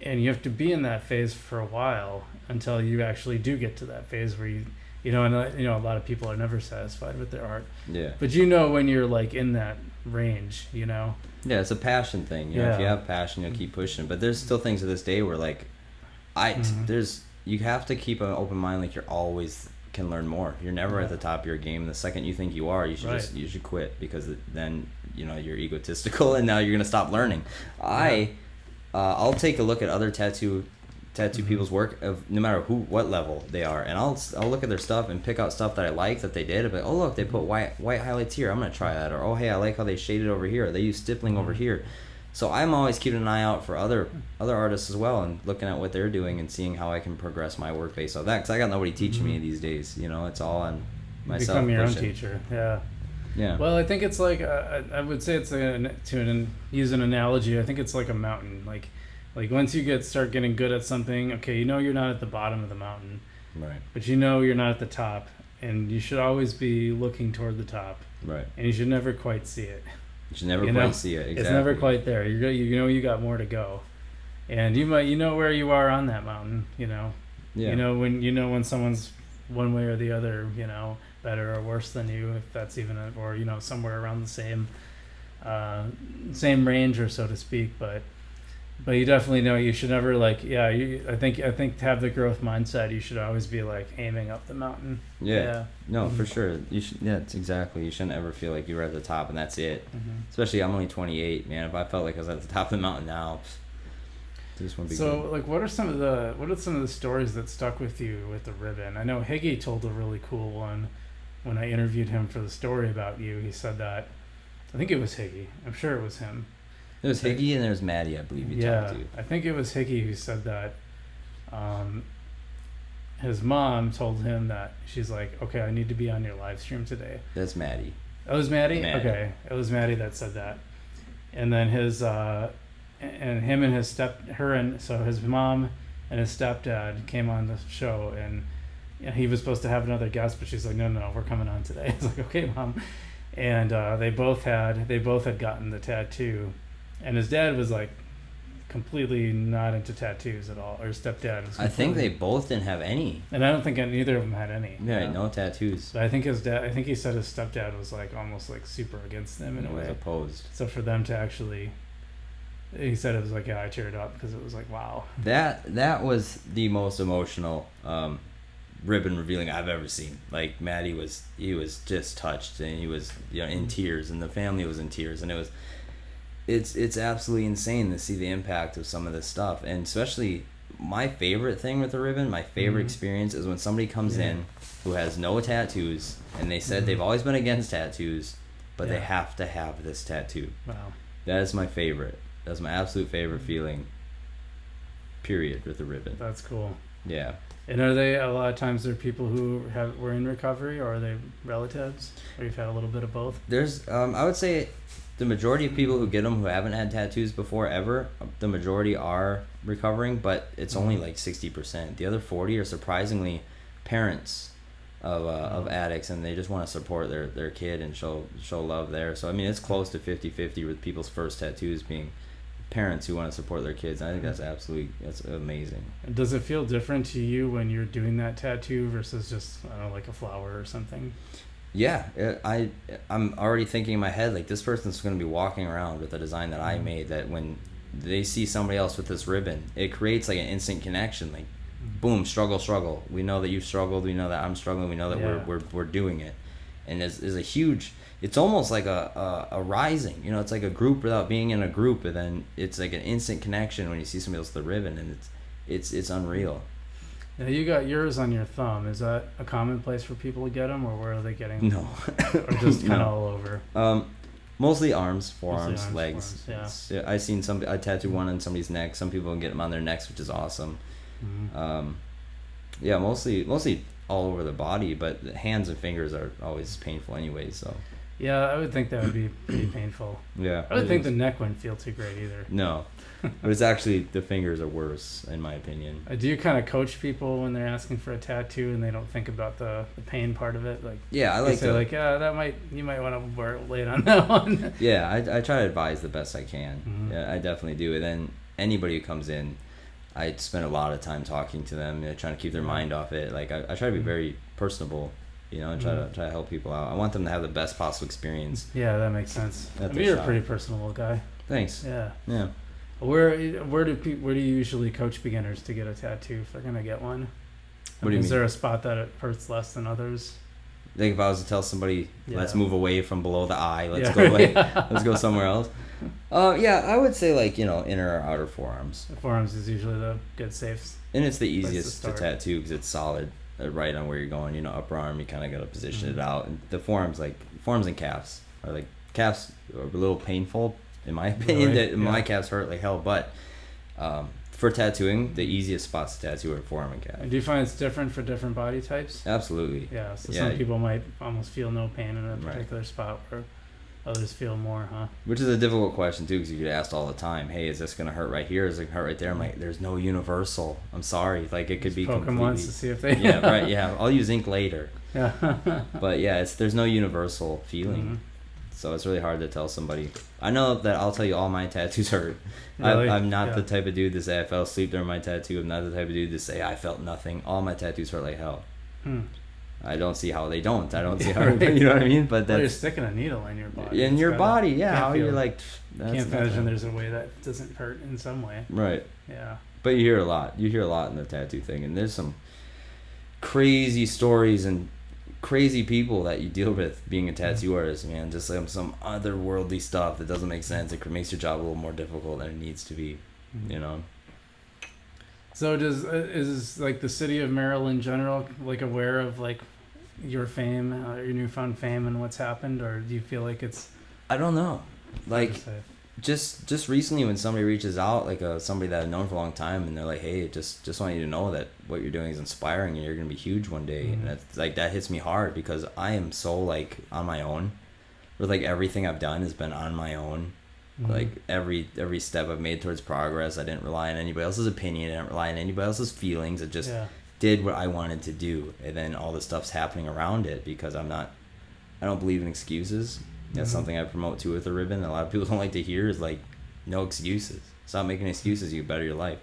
Speaker 1: And you have to be in that phase for a while until you actually do get to that phase where a lot of people are never satisfied with their art.
Speaker 2: Yeah.
Speaker 1: But when you're like in that range,
Speaker 2: Yeah, it's a passion thing. If you have passion, you'll keep pushing. But there's still things to this day where like, you have to keep an open mind. Like you're always can learn more. You're never at the top of your game. The second you think you are, you should you should quit because then you're egotistical and now you're gonna stop learning. I'll take a look at other tattoo people's work of no matter what level they are, and I'll look at their stuff and pick out stuff that I like that they did. But oh look, they put white highlights here. I'm gonna try that. Or oh hey, I like how they shaded over here. They use stippling over here. So I'm always keeping an eye out for other artists as well and looking at what they're doing and seeing how I can progress my work based on that. Because I got nobody teaching me these days. It's all on myself.
Speaker 1: Become your own teacher. Yeah.
Speaker 2: Yeah.
Speaker 1: Well, I think it's like I would say it's to use an analogy. I think it's like a mountain. Like once you start getting good at something, okay, you're not at the bottom of the mountain,
Speaker 2: right?
Speaker 1: But you're not at the top, and you should always be looking toward the top,
Speaker 2: right?
Speaker 1: And you should never quite see it.
Speaker 2: You should never quite see it. Exactly.
Speaker 1: It's never quite there. You got more to go, and you might where you are on that mountain. Yeah. When someone's one way or the other, better or worse than you, if that's even somewhere around the same range or so to speak. But But you definitely know you should never like I think to have the growth mindset you should always be like aiming up the mountain.
Speaker 2: Yeah. No,
Speaker 1: Mhm.
Speaker 2: for sure. You should. Yeah, it's exactly. You shouldn't ever feel like you were at the top and that's it.
Speaker 1: Mhm.
Speaker 2: Especially, I'm only 28, man. If I felt like I was at the top of the mountain now, this wouldn't be
Speaker 1: So
Speaker 2: good.
Speaker 1: like what are some of the stories that stuck with you with the ribbon? I know Higgy told a really cool one when I interviewed him for the story about you. He said that I think it was Higgy. I'm sure it was him.
Speaker 2: There was Higgy and there was Maddie, I believe you
Speaker 1: Yeah,
Speaker 2: talked to.
Speaker 1: I think it was Higgy who said that um, his mom told him that she's like, okay, I need to be on your live stream today.
Speaker 2: That's Maddie.
Speaker 1: It was Maddie?
Speaker 2: Maddie.
Speaker 1: Okay. It was Maddie that said that. And then his and him and his so his mom and his stepdad came on the show, and he was supposed to have another guest, but she's like, no, we're coming on today. It's like, okay, mom. And they both had gotten the tattoo, and his dad was like completely not into tattoos at all, or his stepdad was.
Speaker 2: I think they both didn't have any.
Speaker 1: And I don't think neither of them had any.
Speaker 2: Yeah, no tattoos.
Speaker 1: But I think his dad. I think he said his stepdad was like almost like super against them in a
Speaker 2: It was
Speaker 1: way.
Speaker 2: opposed.
Speaker 1: So for them to actually, he said it was like, yeah, I teared up because it was like, wow.
Speaker 2: That was the most emotional ribbon revealing I've ever seen. Like Maddie was just touched, and he was in tears, and the family was in tears, and it's absolutely insane to see the impact of some of this stuff. And especially my favorite thing with the ribbon, my favorite experience is when somebody comes in who has no tattoos, and they said they've always been against tattoos, but they have to have this tattoo.
Speaker 1: Wow.
Speaker 2: That is my favorite. That's my absolute favorite feeling. Period, with the ribbon.
Speaker 1: That's cool.
Speaker 2: Yeah.
Speaker 1: And are they a lot of times they're people who were in recovery, or are they relatives, or you've had a little bit of both?
Speaker 2: There's I would say the majority of people who get them who haven't had tattoos before ever, the majority are recovering, but it's only like 60%. The other 40 are surprisingly parents of addicts, and they just want to support their kid and show love there. So I mean, it's close to 50-50 with people's first tattoos being parents who want to support their kids. I think that's amazing.
Speaker 1: And does it feel different to you when you're doing that tattoo versus just, I don't know, like a flower or something?
Speaker 2: Yeah, I'm already thinking in my head, like, this person's going to be walking around with a design that I made, that when they see somebody else with this ribbon, it creates like an instant connection. Like, boom, struggle. We know that you've struggled. We know that I'm struggling. We know that we're doing it. And is a huge. It's almost like a rising. It's like a group without being in a group, and then it's like an instant connection when you see somebody else with the ribbon, and it's unreal.
Speaker 1: Now you got yours on your thumb. Is that a common place for people to get them, or where are they getting?
Speaker 2: No.
Speaker 1: Or just kind of all over.
Speaker 2: Mostly arms, forearms, legs.
Speaker 1: Forearms,
Speaker 2: I tattooed one on somebody's neck. Some people can get them on their necks, which is awesome.
Speaker 1: Mm-hmm.
Speaker 2: Mostly all over the body, but the hands and fingers are always painful anyway. So.
Speaker 1: Yeah, I would think that would be pretty painful.
Speaker 2: Yeah.
Speaker 1: I would think the neck wouldn't feel too great either.
Speaker 2: No, but it's actually the fingers are worse in my opinion.
Speaker 1: Do you kind of coach people when they're asking for a tattoo and they don't think about the pain part of it? Like,
Speaker 2: yeah, I like to.
Speaker 1: Like, you might want to lay it on that one.
Speaker 2: Yeah, I try to advise the best I can.
Speaker 1: Mm-hmm.
Speaker 2: Yeah, I definitely do. And then anybody who comes in, I spend a lot of time talking to them, trying to keep their mind off it. Like I try to be very personable. And try to help people out. I want them to have the best possible experience.
Speaker 1: Yeah, that makes sense. You're a pretty personable guy.
Speaker 2: Thanks.
Speaker 1: Yeah.
Speaker 2: Yeah.
Speaker 1: Where do you usually coach beginners to get a tattoo if they're gonna get one?
Speaker 2: What do you mean?
Speaker 1: Is there a spot that it hurts less than others?
Speaker 2: Like if I was to tell somebody, let's move away from below the eye, let's go somewhere else. Yeah, I would say like inner or outer forearms.
Speaker 1: The forearms is usually the good safe.
Speaker 2: And it's the easiest to tattoo because it's solid. Right on where you're going, upper arm, you kind of got to position it out. And the forearms and calves are calves are a little painful in my opinion. Really? My calves hurt like hell, but for tattooing, the easiest spots to tattoo are forearm and calf.
Speaker 1: And do you find it's different for different body types?
Speaker 2: Absolutely.
Speaker 1: Yeah. So some people might almost feel no pain in a particular spot, where others feel more, huh?
Speaker 2: Which is a difficult question too, because you get asked all the time, "Hey, is this gonna hurt right here? Is it gonna hurt right there?" I'm like, "There's no universal. I'm sorry. Like it could be
Speaker 1: poke
Speaker 2: completely."
Speaker 1: them once to see if they.
Speaker 2: Yeah. Right. Yeah. I'll use ink later.
Speaker 1: Yeah.
Speaker 2: But yeah, there's no universal feeling. Mm-hmm. So it's really hard to tell somebody. I know that I'll tell you all my tattoos hurt. Really? I'm not the type of dude to say I fell asleep during my tattoo. I'm not the type of dude to say I felt nothing. All my tattoos hurt like hell. I don't see how they don't. I don't see how, you know what I mean? But
Speaker 1: Well, you're
Speaker 2: that's
Speaker 1: sticking a needle in your body.
Speaker 2: in
Speaker 1: It's
Speaker 2: your
Speaker 1: gotta-
Speaker 2: body, yeah.
Speaker 1: can't
Speaker 2: How you're
Speaker 1: feel-
Speaker 2: like, that's
Speaker 1: Can't
Speaker 2: nothing.
Speaker 1: imagine there's a way that doesn't hurt in some way.
Speaker 2: Right.
Speaker 1: Yeah.
Speaker 2: But you hear a lot. You hear a lot in the tattoo thing, and there's some crazy stories and crazy people that you deal with being a tattoo artist, man. Just some otherworldly stuff that doesn't make sense. It makes your job a little more difficult than it needs to be, you know.
Speaker 1: So is like the city of Merrill in general like aware of like your fame, your newfound fame, and what's happened, or do you feel like it's
Speaker 2: I don't know. Like
Speaker 1: hard to say?
Speaker 2: just recently when somebody reaches out, like somebody that I've known for a long time, and they're like, hey, just want you to know that what you're doing is inspiring and you're gonna be huge one day. And that's like, that hits me hard because I am so like on my own, where like everything I've done has been on my own. Like every step I've made towards progress, I didn't rely on anybody else's opinion, I didn't rely on anybody else's feelings. It just did what I wanted to do, and then all the stuff's happening around it because I don't believe in excuses. That's something I promote too with the ribbon. A lot of people don't like to hear is like, no excuses. Stop making excuses. You better your life.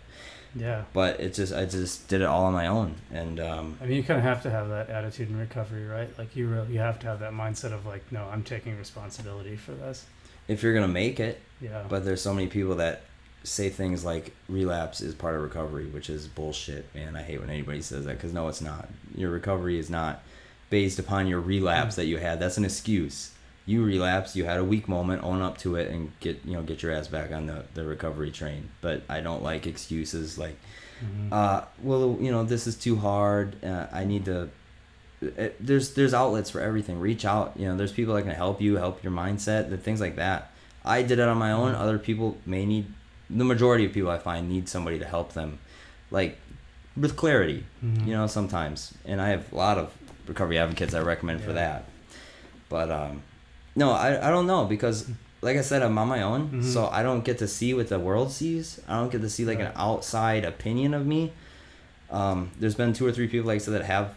Speaker 1: Yeah.
Speaker 2: But I just did it all on my own, and
Speaker 1: I mean, you kind of have to have that attitude in recovery, right? Like you have to have that mindset of like, no, I'm taking responsibility for this.
Speaker 2: if you're gonna make it.
Speaker 1: Yeah.
Speaker 2: But there's so many people that say things like relapse is part of recovery, which is bullshit, man. I hate when anybody says that because no, it's not. Your recovery is not based upon your relapse that you had. That's an excuse. You relapsed, you had a weak moment, own up to it, and get your ass back on the recovery train. But I don't like excuses like, well, this is too hard. I need to. There's outlets for everything. Reach out. There's people that can help you, help your mindset, the things like that. I did it on my own. Other people may need. The majority of people I find need somebody to help them, like with clarity. Sometimes, and I have a lot of recovery advocates I recommend for that. But no, I don't know because, like I said, I'm on my own, so I don't get to see what the world sees. I don't get to see like an outside opinion of me. There's been 2 or 3 people, like I said, that have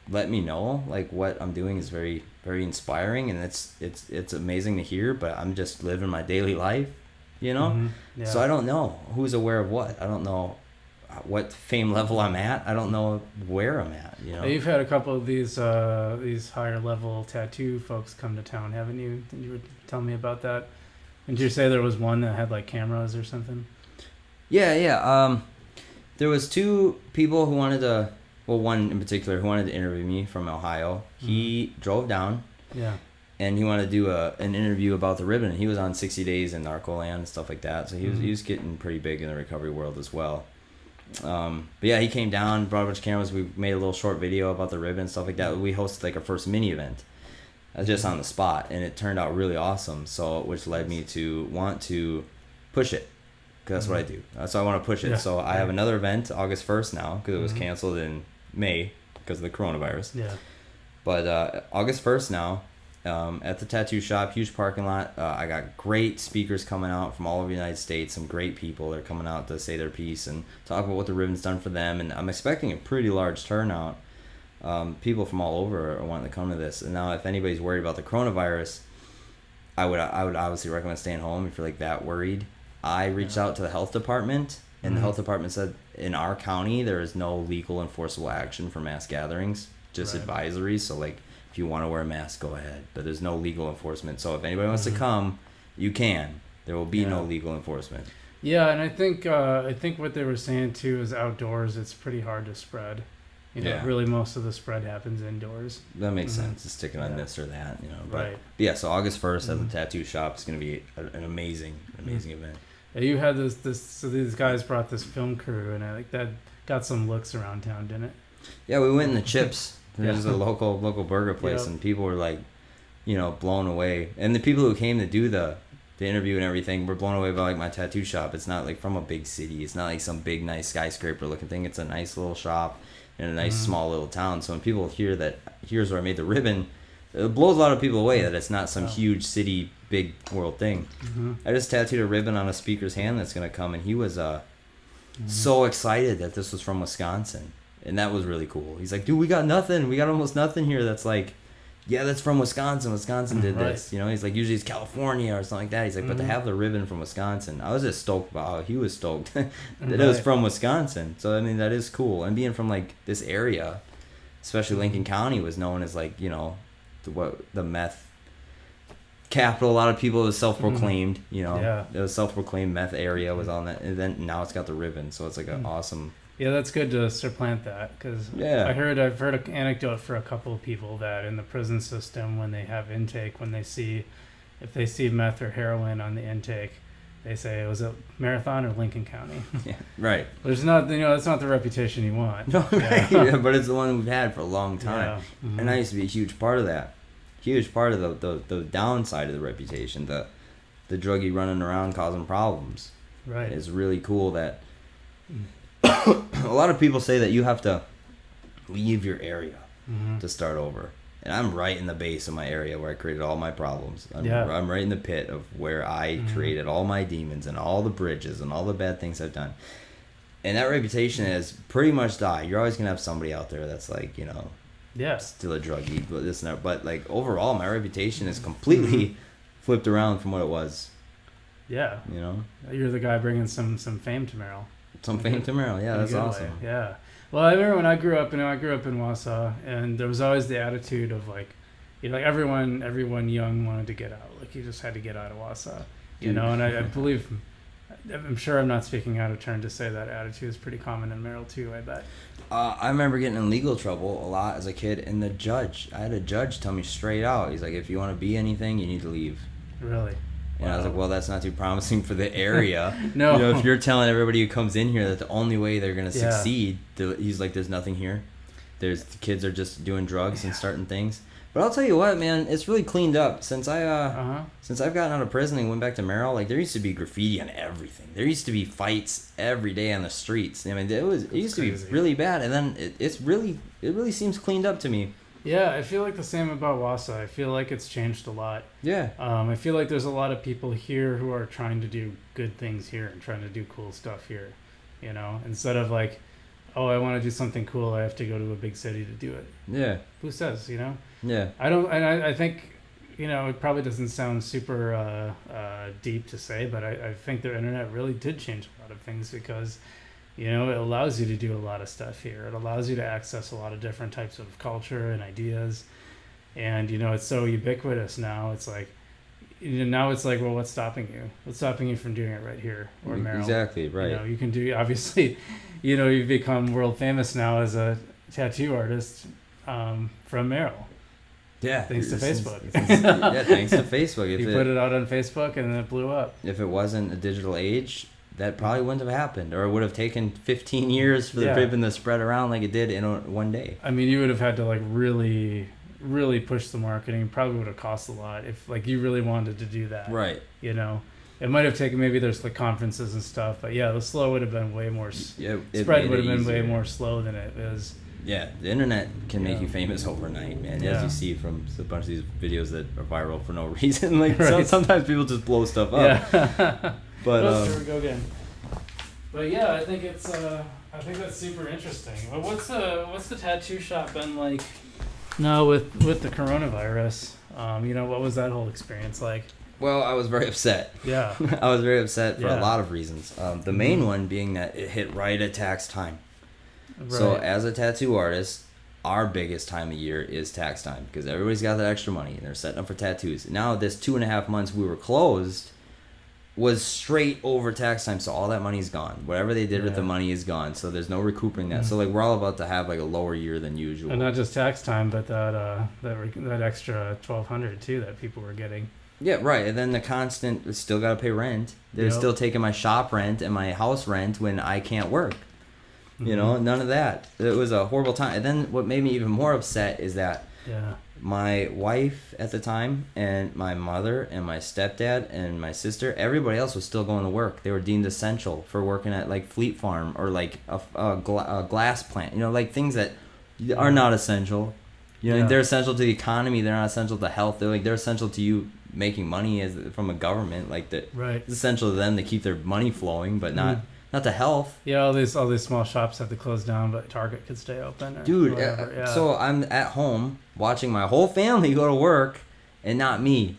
Speaker 2: let me know like what I'm doing is very, very inspiring, and it's amazing to hear. But I'm just living my daily life, So I don't know who's aware of what. I don't know what fame level I'm at. I don't know where I'm at.
Speaker 1: You've had a couple of these higher level tattoo folks come to town, haven't you? You were telling me about that. Did you say there was one that had like cameras or something?
Speaker 2: Yeah. There was 2 people who wanted to. Well, one in particular who wanted to interview me from Ohio. He drove down. Yeah. And he wanted to do an interview about the ribbon. He was on 60 Days in Narcoland and stuff like that. So he was getting pretty big in the recovery world as well. But yeah, he came down, brought a bunch of cameras. We made a little short video about the ribbon and stuff like that. We hosted like our first mini event, just on the spot, and it turned out really awesome. So, which led me to want to push it, because that's what I do. So I want to push it. Yeah. So I have another event August 1st now, because it was canceled in May because of the coronavirus. Yeah. But August 1st now. At the tattoo shop, huge parking lot. I got great speakers coming out from all over the United States. Some great people. They're coming out to say their piece and talk about what the ribbon's done for them. And I'm expecting a pretty large turnout. People from all over are wanting to come to this. And now, if anybody's worried about the coronavirus, I would obviously recommend staying home if you're like that worried. I reached out to the health department, and the health department said in our county there is no legal enforceable action for mass gatherings, just advisories. So like, if you want to wear a mask, go ahead. But there's no legal enforcement. So if anybody wants to come, you can. There will be no legal enforcement.
Speaker 1: Yeah, and I think what they were saying too is outdoors it's pretty hard to spread. Really most of the spread happens indoors.
Speaker 2: That makes sense. It's sticking on this or that, But yeah, so August 1st at the tattoo shop is going to be an amazing event.
Speaker 1: Yeah, you had so these guys brought this film crew, and I think that got some looks around town, didn't it?
Speaker 2: Yeah, we went in the Chips. There's a local burger place, and people were like, blown away. And the people who came to do the interview and everything were blown away by like my tattoo shop. It's not like from a big city. It's not like some big nice skyscraper looking thing. It's a nice little shop in a nice small little town. So when people hear that here's where I made the ribbon, it blows a lot of people away that it's not some huge city big world thing. I just tattooed a ribbon on a speaker's hand that's gonna come, and he was so excited that this was from Wisconsin. And that was really cool. He's like, dude, we got nothing. We got almost nothing here that's like, yeah, that's from Wisconsin. Wisconsin did this. He's like, usually it's California or something like that. He's like, but to have the ribbon from Wisconsin. I was just stoked about how he was stoked that it was from Wisconsin. So, I mean, that is cool. And being from like this area, especially Lincoln County was known as like, you know, the meth capital. A lot of people, it was self-proclaimed, you know.
Speaker 1: Yeah.
Speaker 2: It was self-proclaimed meth area was on that, and then now it's got the ribbon, so it's like an awesome.
Speaker 1: Yeah, that's good to supplant that, because
Speaker 2: Yeah.
Speaker 1: I've heard an anecdote for a couple of people that in the prison system, when they have intake, if they see meth or heroin on the intake, they say, was it Marathon or Lincoln County?
Speaker 2: Yeah, right.
Speaker 1: There's not, that's not the reputation you want.
Speaker 2: No, right.
Speaker 1: Yeah.
Speaker 2: Yeah, but it's the one we've had for a long time.
Speaker 1: Yeah. Mhm.
Speaker 2: And I used to be a huge part of that. Huge part of the downside of the reputation, the druggie running around causing problems.
Speaker 1: Right.
Speaker 2: It's really cool that a lot of people say that you have to leave your area to start over. And I'm right in the base of my area where I created all my problems. I'm right in the pit of where I created all my demons and all the bridges and all the bad things I've done. And that reputation has pretty much died. You're always going to have somebody out there that's like, you know, still a druggie, but this and that. But like overall, my reputation is completely flipped around from what it was.
Speaker 1: Yeah.
Speaker 2: You know?
Speaker 1: You're the guy bringing some fame to Merrill.
Speaker 2: Some fame to Merrill. Yeah, that's awesome.
Speaker 1: Way. Yeah. Well, I remember when I grew up in Wausau, and there was always the attitude of like, you know, like everyone young wanted to get out. Like you just had to get out of Wausau, you know. And I believe, I'm sure I'm not speaking out of turn to say that attitude is pretty common in Merrill too. I bet.
Speaker 2: I remember getting in legal trouble a lot as a kid, and I had a judge tell me straight out. He's like, if you want to be anything, you need to leave.
Speaker 1: Really?
Speaker 2: And I was like, well, that's not too promising for the area.
Speaker 1: No.
Speaker 2: You know, if you're telling everybody who comes in here that the only way they're going to succeed, he's like, there's nothing here. The kids are just doing drugs and starting things. But I'll tell you what, man, it's really cleaned up. Since I've gotten out of prison and went back to Merrill, like there used to be graffiti on everything. There used to be fights every day on the streets. I mean, it used to be really bad. And then it really seems cleaned up to me.
Speaker 1: Yeah, I feel like the same about Wausau. I feel like it's changed a lot.
Speaker 2: Yeah.
Speaker 1: I feel like there's a lot of people here who are trying to do good things here and trying to do cool stuff here, you know, instead of like, oh, I want to do something cool, I have to go to a big city to do it.
Speaker 2: Yeah.
Speaker 1: Who says, you know?
Speaker 2: Yeah.
Speaker 1: I think, you know, it probably doesn't sound super deep to say, but I think the internet really did change a lot of things because, you know, it allows you to do a lot of stuff here. It allows you to access a lot of different types of culture and ideas. And, you know, it's so ubiquitous now. It's like, you know, now it's like, well, what's stopping you? What's stopping you from doing it right here or Merrill?
Speaker 2: Exactly, right.
Speaker 1: You know, you can do, obviously, you know, you've become world famous now as a tattoo artist from Merrill.
Speaker 2: Yeah.
Speaker 1: Thanks to Facebook.
Speaker 2: Yeah, thanks to Facebook.
Speaker 1: You put it out on Facebook and then it blew up.
Speaker 2: If it wasn't a digital age, that probably wouldn't have happened, or it would have taken 15 years for the ribbon to spread around like it did in one day.
Speaker 1: I mean, you would have had to like really push the marketing. It probably would have cost a lot if like you really wanted to do that.
Speaker 2: Right.
Speaker 1: You know, it might have taken, maybe there's like conferences and stuff, but yeah, the slow would have been way more. Spread would have been way more slow than it is.
Speaker 2: Yeah, the internet can make you famous overnight, man. As you see from a bunch of these videos that are viral for no reason. Like sometimes people just blow stuff up.
Speaker 1: Yeah.
Speaker 2: But
Speaker 1: here we go again. But yeah, I think it's I think that's super interesting. But what's the tattoo shop been like now with the coronavirus? You know, what was that whole experience like?
Speaker 2: Well, I was very upset.
Speaker 1: Yeah.
Speaker 2: I was very upset for a lot of reasons. The main one being that it hit right at tax time. Right. So as a tattoo artist, our biggest time of year is tax time because everybody's got that extra money and they're setting up for tattoos. Now this 2.5 months we were closed was straight over tax time, so all that money's gone. Whatever they did with the money is gone, so there's no recouping that. So like we're all about to have like a lower year than usual. And
Speaker 1: not just tax time, but that extra $1,200 too that people were getting.
Speaker 2: Yeah, right. And then the constant, still got to pay rent. They're still taking my shop rent and my house rent when I can't work. You know, none of that. It was a horrible time. And then what made me even more upset is that my wife at the time and my mother and my stepdad and my sister, everybody else was still going to work. They were deemed essential for working at like Fleet Farm or like a glass plant. You know, like things that are not essential. You know, they're essential to the economy. They're not essential to health. They're essential to you making money from a government. Like that, it's essential to them to keep their money flowing, but not to health.
Speaker 1: Yeah, all these small shops have to close down, but Target could stay open.
Speaker 2: Dude, so I'm at home watching my whole family go to work, and not me.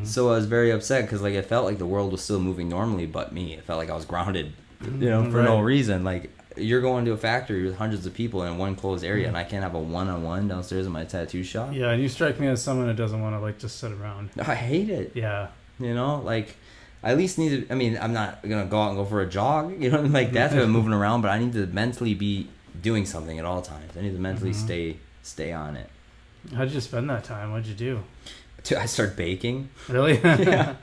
Speaker 2: So I was very upset because like it felt like the world was still moving normally, but me. It felt like I was grounded, you know, for no reason. Like you're going to a factory with hundreds of people in one closed area, and I can't have a one-on-one downstairs in my tattoo shop.
Speaker 1: Yeah, and you strike me as someone who doesn't want to like just sit around.
Speaker 2: I hate it.
Speaker 1: Yeah.
Speaker 2: You know, like, I at least need to, I mean, I'm not going to go out and go for a jog, you know, like that's what I'm moving around, but I need to mentally be doing something at all times. I need to mentally stay on it.
Speaker 1: How'd you spend that time? What'd you do?
Speaker 2: Dude, I started baking.
Speaker 1: Really?
Speaker 2: Yeah.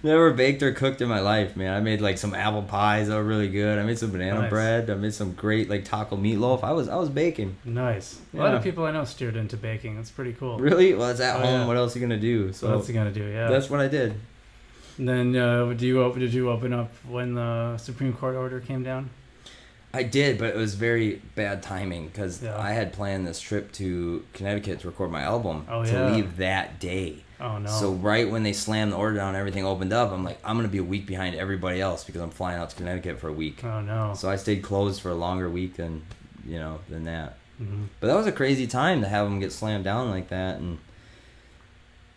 Speaker 2: Never baked or cooked in my life, man. I made like some apple pies that were really good. I made some banana bread. I made some great like taco meatloaf. I was baking.
Speaker 1: Nice. A lot of people I know steered into baking. It's pretty cool.
Speaker 2: Really? Well, it's at home.
Speaker 1: Yeah.
Speaker 2: What else are you gonna do? So
Speaker 1: what else are you gonna do? Yeah.
Speaker 2: that's what I did.
Speaker 1: And then did you open up when the Supreme Court order came down?
Speaker 2: I did, but it was very bad timing because
Speaker 1: Yeah.
Speaker 2: I had planned this trip to Connecticut to record my album
Speaker 1: yeah.
Speaker 2: leave that day.
Speaker 1: Oh no.
Speaker 2: So right when they slammed the order down and everything opened up, I'm like, I'm going to be a week behind everybody else because I'm flying out to Connecticut for a week.
Speaker 1: Oh no.
Speaker 2: So I stayed closed for a longer week than that.
Speaker 1: Mm-hmm.
Speaker 2: But that was a crazy time to have them get slammed down like that. And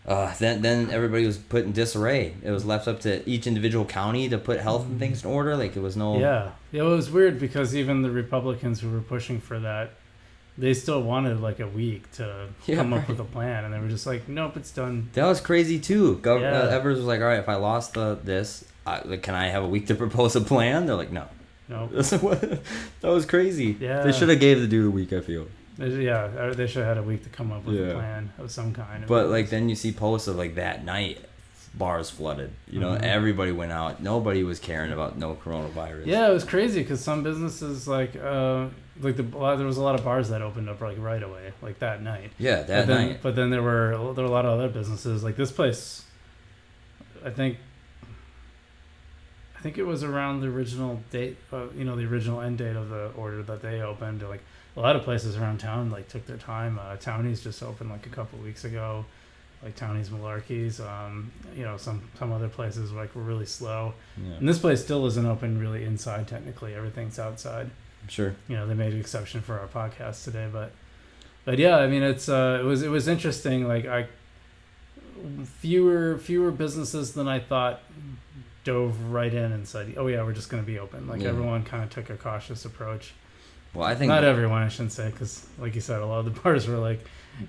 Speaker 2: then everybody was put in disarray. It was left up to each individual county to put health and things in order. Like, it was no...
Speaker 1: Yeah. It was weird because even the Republicans who were pushing for that, they still wanted like a week to come up with a plan, and they were just like, "Nope, it's done."
Speaker 2: That was crazy too. Evers was like, "All right, if I lost this, can I have a week to propose a plan?" They're like, "No."
Speaker 1: Nope.
Speaker 2: That was crazy.
Speaker 1: Yeah.
Speaker 2: They should have gave the dude a week, I feel.
Speaker 1: Yeah, they should have had a week to come up with a plan of some kind.
Speaker 2: But like then you see posts of like that night, bars flooded. You know, everybody went out. Nobody was caring about no coronavirus.
Speaker 1: Yeah, it was crazy because some businesses there was a lot of bars that opened up like right away, like that night.
Speaker 2: Yeah, that night.
Speaker 1: But then there were a lot of other businesses like this place. I think it was around the original date, the original end date of the order that they opened. Like a lot of places around town like took their time. Townies just opened like a couple of weeks ago. Like Townies Malarkeys, some other places like were really slow. Yeah. And this place still isn't open really inside technically. Everything's outside.
Speaker 2: Sure.
Speaker 1: You know, they made an exception for our podcast today, but yeah, I mean it was interesting. Like fewer businesses than I thought dove right in and said, "Oh yeah, we're just going to be open." Like everyone kind of took a cautious approach.
Speaker 2: Well, I think
Speaker 1: not everyone, I shouldn't say, because like you said, a lot of the bars were like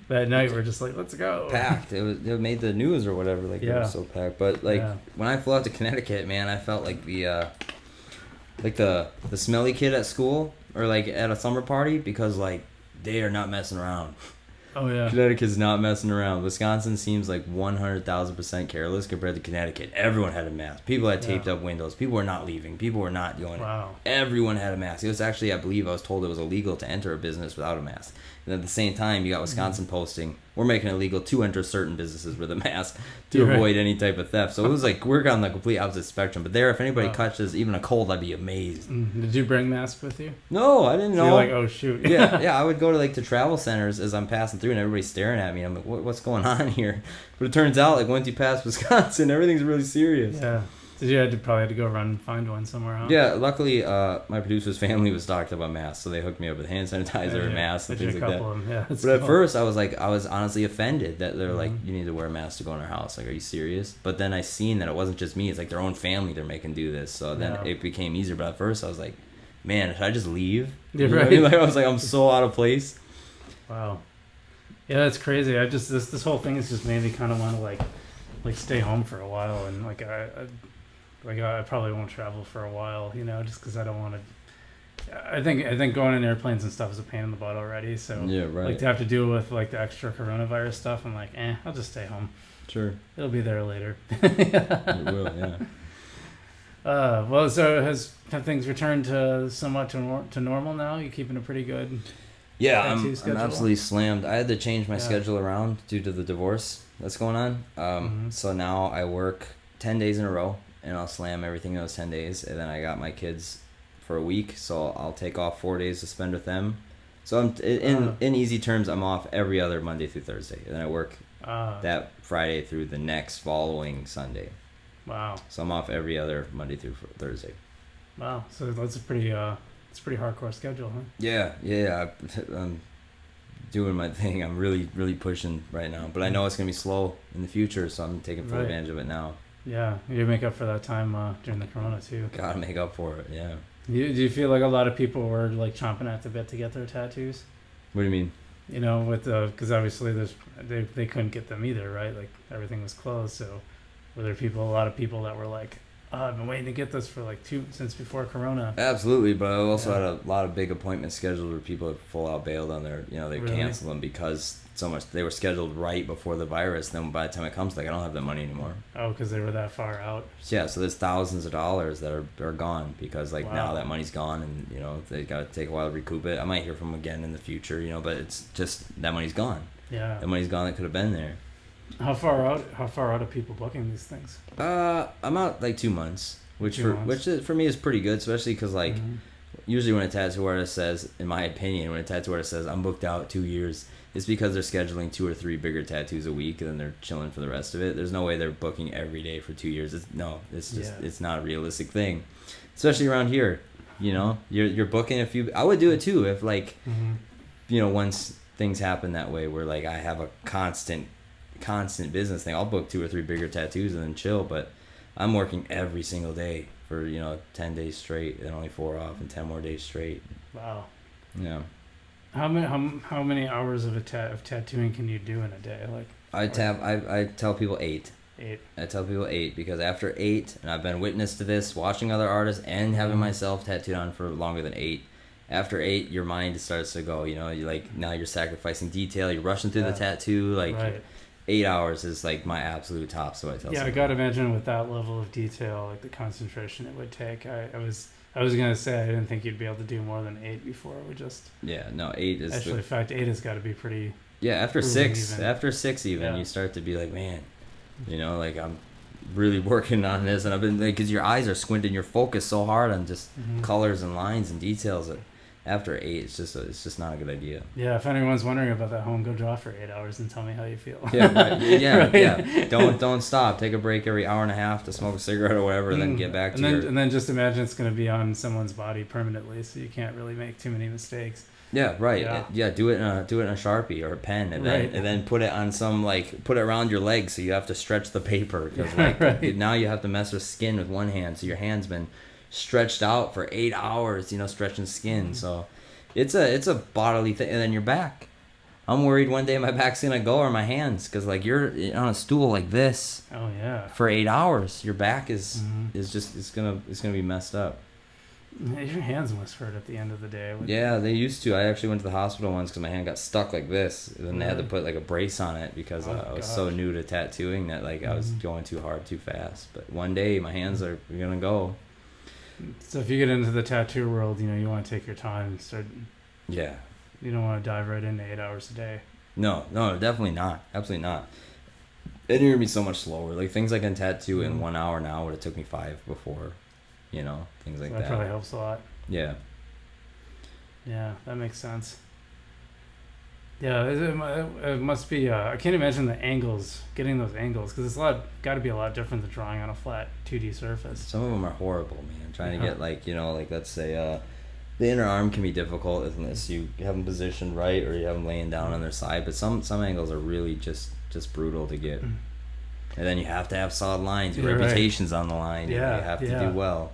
Speaker 1: that night we're just like, let's go.
Speaker 2: Packed. It made the news or whatever. Like it was so packed. But like when I flew out to Connecticut, man, I felt like the smelly kid at school or like at a summer party because like they are not messing around.
Speaker 1: Oh yeah.
Speaker 2: Connecticut's not messing around. Wisconsin seems like 100,000% careless compared to Connecticut. Everyone had a mask. People had taped up windows. People were not leaving. People were not doing it. Everyone had a mask. It was actually, I believe, I was told it was illegal to enter a business without a mask. And at the same time, you got Wisconsin posting, we're making it illegal to enter certain businesses with a mask to avoid any type of theft. So it was like, we're on the complete opposite spectrum. But there, if anybody catches even a cold, I'd be amazed.
Speaker 1: Did you bring masks with you?
Speaker 2: No, I didn't know.
Speaker 1: You're like, oh shoot.
Speaker 2: yeah, I would go to travel centers as I'm passing through and everybody's staring at me. I'm like, what's going on here? But it turns out, like, once you pass Wisconsin, everything's really serious.
Speaker 1: Yeah. Did you probably had to go run and find one somewhere, huh?
Speaker 2: Yeah, luckily, my producer's family was stocked up on masks, so they hooked me up with hand sanitizer and masks and things like that. But at first, I was honestly offended that they're like, you need to wear a mask to go in our house. Like, are you serious? But then I seen that it wasn't just me; it's like their own family they're making do this. So then it became easier. But at first, I was like, man, should I just leave?
Speaker 1: You're right.
Speaker 2: Like, I was like, I'm so out of place.
Speaker 1: Wow. Yeah, that's crazy. I just this whole thing has just made me kind of want to like stay home for a while, and I probably won't travel for a while, just because I don't want to. I think going in airplanes and stuff is a pain in the butt already. So like to have to deal with like the extra coronavirus stuff, I'm like, I'll just stay home.
Speaker 2: Sure.
Speaker 1: It'll be there later.
Speaker 2: It will, yeah.
Speaker 1: Well, so have things returned to somewhat to normal now? You keeping a pretty good?
Speaker 2: Yeah, I'm absolutely slammed. I had to change my schedule around due to the divorce that's going on. So now I work 10 days in a row, and I'll slam everything in those 10 days. And then I got my kids for a week, so I'll take off 4 days to spend with them. So I'm in easy terms, I'm off every other Monday through Thursday, and then I work that Friday through the next following Sunday.
Speaker 1: Wow.
Speaker 2: So I'm off every other Monday through Thursday.
Speaker 1: Wow. So that's a pretty hardcore schedule, huh?
Speaker 2: Yeah. I'm doing my thing. I'm really, really pushing right now. But I know it's going to be slow in the future, so I'm taking full advantage of it now.
Speaker 1: Yeah. You make up for that time during the corona, too.
Speaker 2: Gotta make up for it, yeah.
Speaker 1: Do you feel like a lot of people were like chomping at the bit to get their tattoos?
Speaker 2: What do you mean?
Speaker 1: You know, with because obviously they couldn't get them either, right? Like everything was closed. So were there a lot of people that were like, oh, I've been waiting to get this for like since before Corona.
Speaker 2: Absolutely, but I also
Speaker 1: Yeah.
Speaker 2: had a lot of big appointments scheduled where people have full out bailed on their, they
Speaker 1: Really?
Speaker 2: canceled them because so much they were scheduled right before the virus. Then by the time it comes, like I don't have that money anymore.
Speaker 1: Oh, because they were that far out.
Speaker 2: So, yeah, so there's thousands of dollars that are gone because like now
Speaker 1: Wow.
Speaker 2: that money's gone and they got to take a while to recoup it. I might hear from them again in the future, but it's just that money's gone.
Speaker 1: Yeah.
Speaker 2: That money's gone that could have been there.
Speaker 1: How far out? How far out are people booking these things?
Speaker 2: I'm out like 2 months, which
Speaker 1: 2 months.
Speaker 2: for me is pretty good, especially because like
Speaker 1: Mhm.
Speaker 2: usually when a tattoo artist says, in my opinion, when a tattoo artist says I'm booked out 2 years, it's because they're scheduling 2 or 3 bigger tattoos a week and then they're chilling for the rest of it. There's no way they're booking every day for 2 years. It's just
Speaker 1: Yeah.
Speaker 2: it's not a realistic thing, especially around here. You're booking a few. I would do it too if like
Speaker 1: Mhm.
Speaker 2: once things happen that way where like I have a constant business thing. I'll book 2 or 3 bigger tattoos and then chill. But I'm working every single day for 10 days straight and only 4 off and 10 more days straight.
Speaker 1: Wow.
Speaker 2: Yeah.
Speaker 1: How many hours of of tattooing can you do in a day? Like
Speaker 2: I tell people 8.
Speaker 1: 8.
Speaker 2: I tell people 8 because after 8, and I've been witness to this, watching other artists and having myself tattooed on for longer than 8. After 8, your mind starts to go. You like now you're sacrificing detail. You're rushing through the tattoo. Like
Speaker 1: Right.
Speaker 2: 8 hours is like my absolute top. So I tell.
Speaker 1: Yeah, I gotta imagine with that level of detail, like the concentration it would take. I was gonna say I didn't think you'd be able to do more than 8 before it would just.
Speaker 2: Yeah, no, 8 is
Speaker 1: Actually, in fact, 8 has got to be pretty.
Speaker 2: yeah. After
Speaker 1: proving
Speaker 2: 6,
Speaker 1: even.
Speaker 2: after 6 even,
Speaker 1: Yeah.
Speaker 2: you start to be like, man, like I'm really working on this, and I've been like, because your eyes are squinting, you're focused so hard on just
Speaker 1: Mhm.
Speaker 2: colors and lines and details that after 8, it's just not a good idea.
Speaker 1: Yeah, if anyone's wondering about that, home, go draw for 8 hours and tell me how you feel.
Speaker 2: Yeah, right. Yeah,
Speaker 1: Right?
Speaker 2: yeah. Don't stop. Take a break every hour and a half to smoke a cigarette or whatever, and then get back to your.
Speaker 1: And then just imagine it's going to be on someone's body permanently, so you can't really make too many mistakes.
Speaker 2: Yeah, right.
Speaker 1: Yeah.
Speaker 2: Yeah, do it in a Sharpie or a pen, and
Speaker 1: Right.
Speaker 2: then put it on put it around your leg, so you have to stretch the paper because like
Speaker 1: Right.
Speaker 2: now you have to mess with skin with one hand, so your hand's been stretched out for 8 hours, stretching skin. So it's a bodily thing, and then your back. I'm worried one day my back's gonna go or my hands, because like you're on a stool like this
Speaker 1: Oh yeah.
Speaker 2: for 8 hours, your back is
Speaker 1: Mhm.
Speaker 2: is just it's gonna be messed up.
Speaker 1: Your hands must hurt at the end of the day.
Speaker 2: Yeah, they used to. I actually went to the hospital once because my hand got stuck like this. And then they had to
Speaker 1: Really?
Speaker 2: put like a brace on it because
Speaker 1: Oh,
Speaker 2: I was so
Speaker 1: gosh.
Speaker 2: new to tattooing that like I was
Speaker 1: Mhm.
Speaker 2: going too hard too fast. But one day my hands are gonna go.
Speaker 1: So if you get into the tattoo world, you want to take your time and start.
Speaker 2: Yeah.
Speaker 1: You don't want to dive right into 8 hours a day.
Speaker 2: No, definitely not. Absolutely not. It'd be so much slower. Like things I can tattoo in 1 hour now would have took me 5 before. Things like
Speaker 1: That
Speaker 2: that.
Speaker 1: probably helps a lot.
Speaker 2: Yeah.
Speaker 1: Yeah, that makes sense. Yeah, it must be. I can't imagine the angles, getting those angles, because it's got to be a lot different than drawing on a flat 2D surface.
Speaker 2: Some of them are horrible, man. Trying to
Speaker 1: Yeah.
Speaker 2: get like let's say the inner arm can be difficult unless you have them positioned right or you have them laying down on their side. But some angles are really just brutal to get. And then you have to have solid lines. Your
Speaker 1: You're right.
Speaker 2: reputation's on the line.
Speaker 1: Yeah,
Speaker 2: You have to
Speaker 1: yeah.
Speaker 2: do well.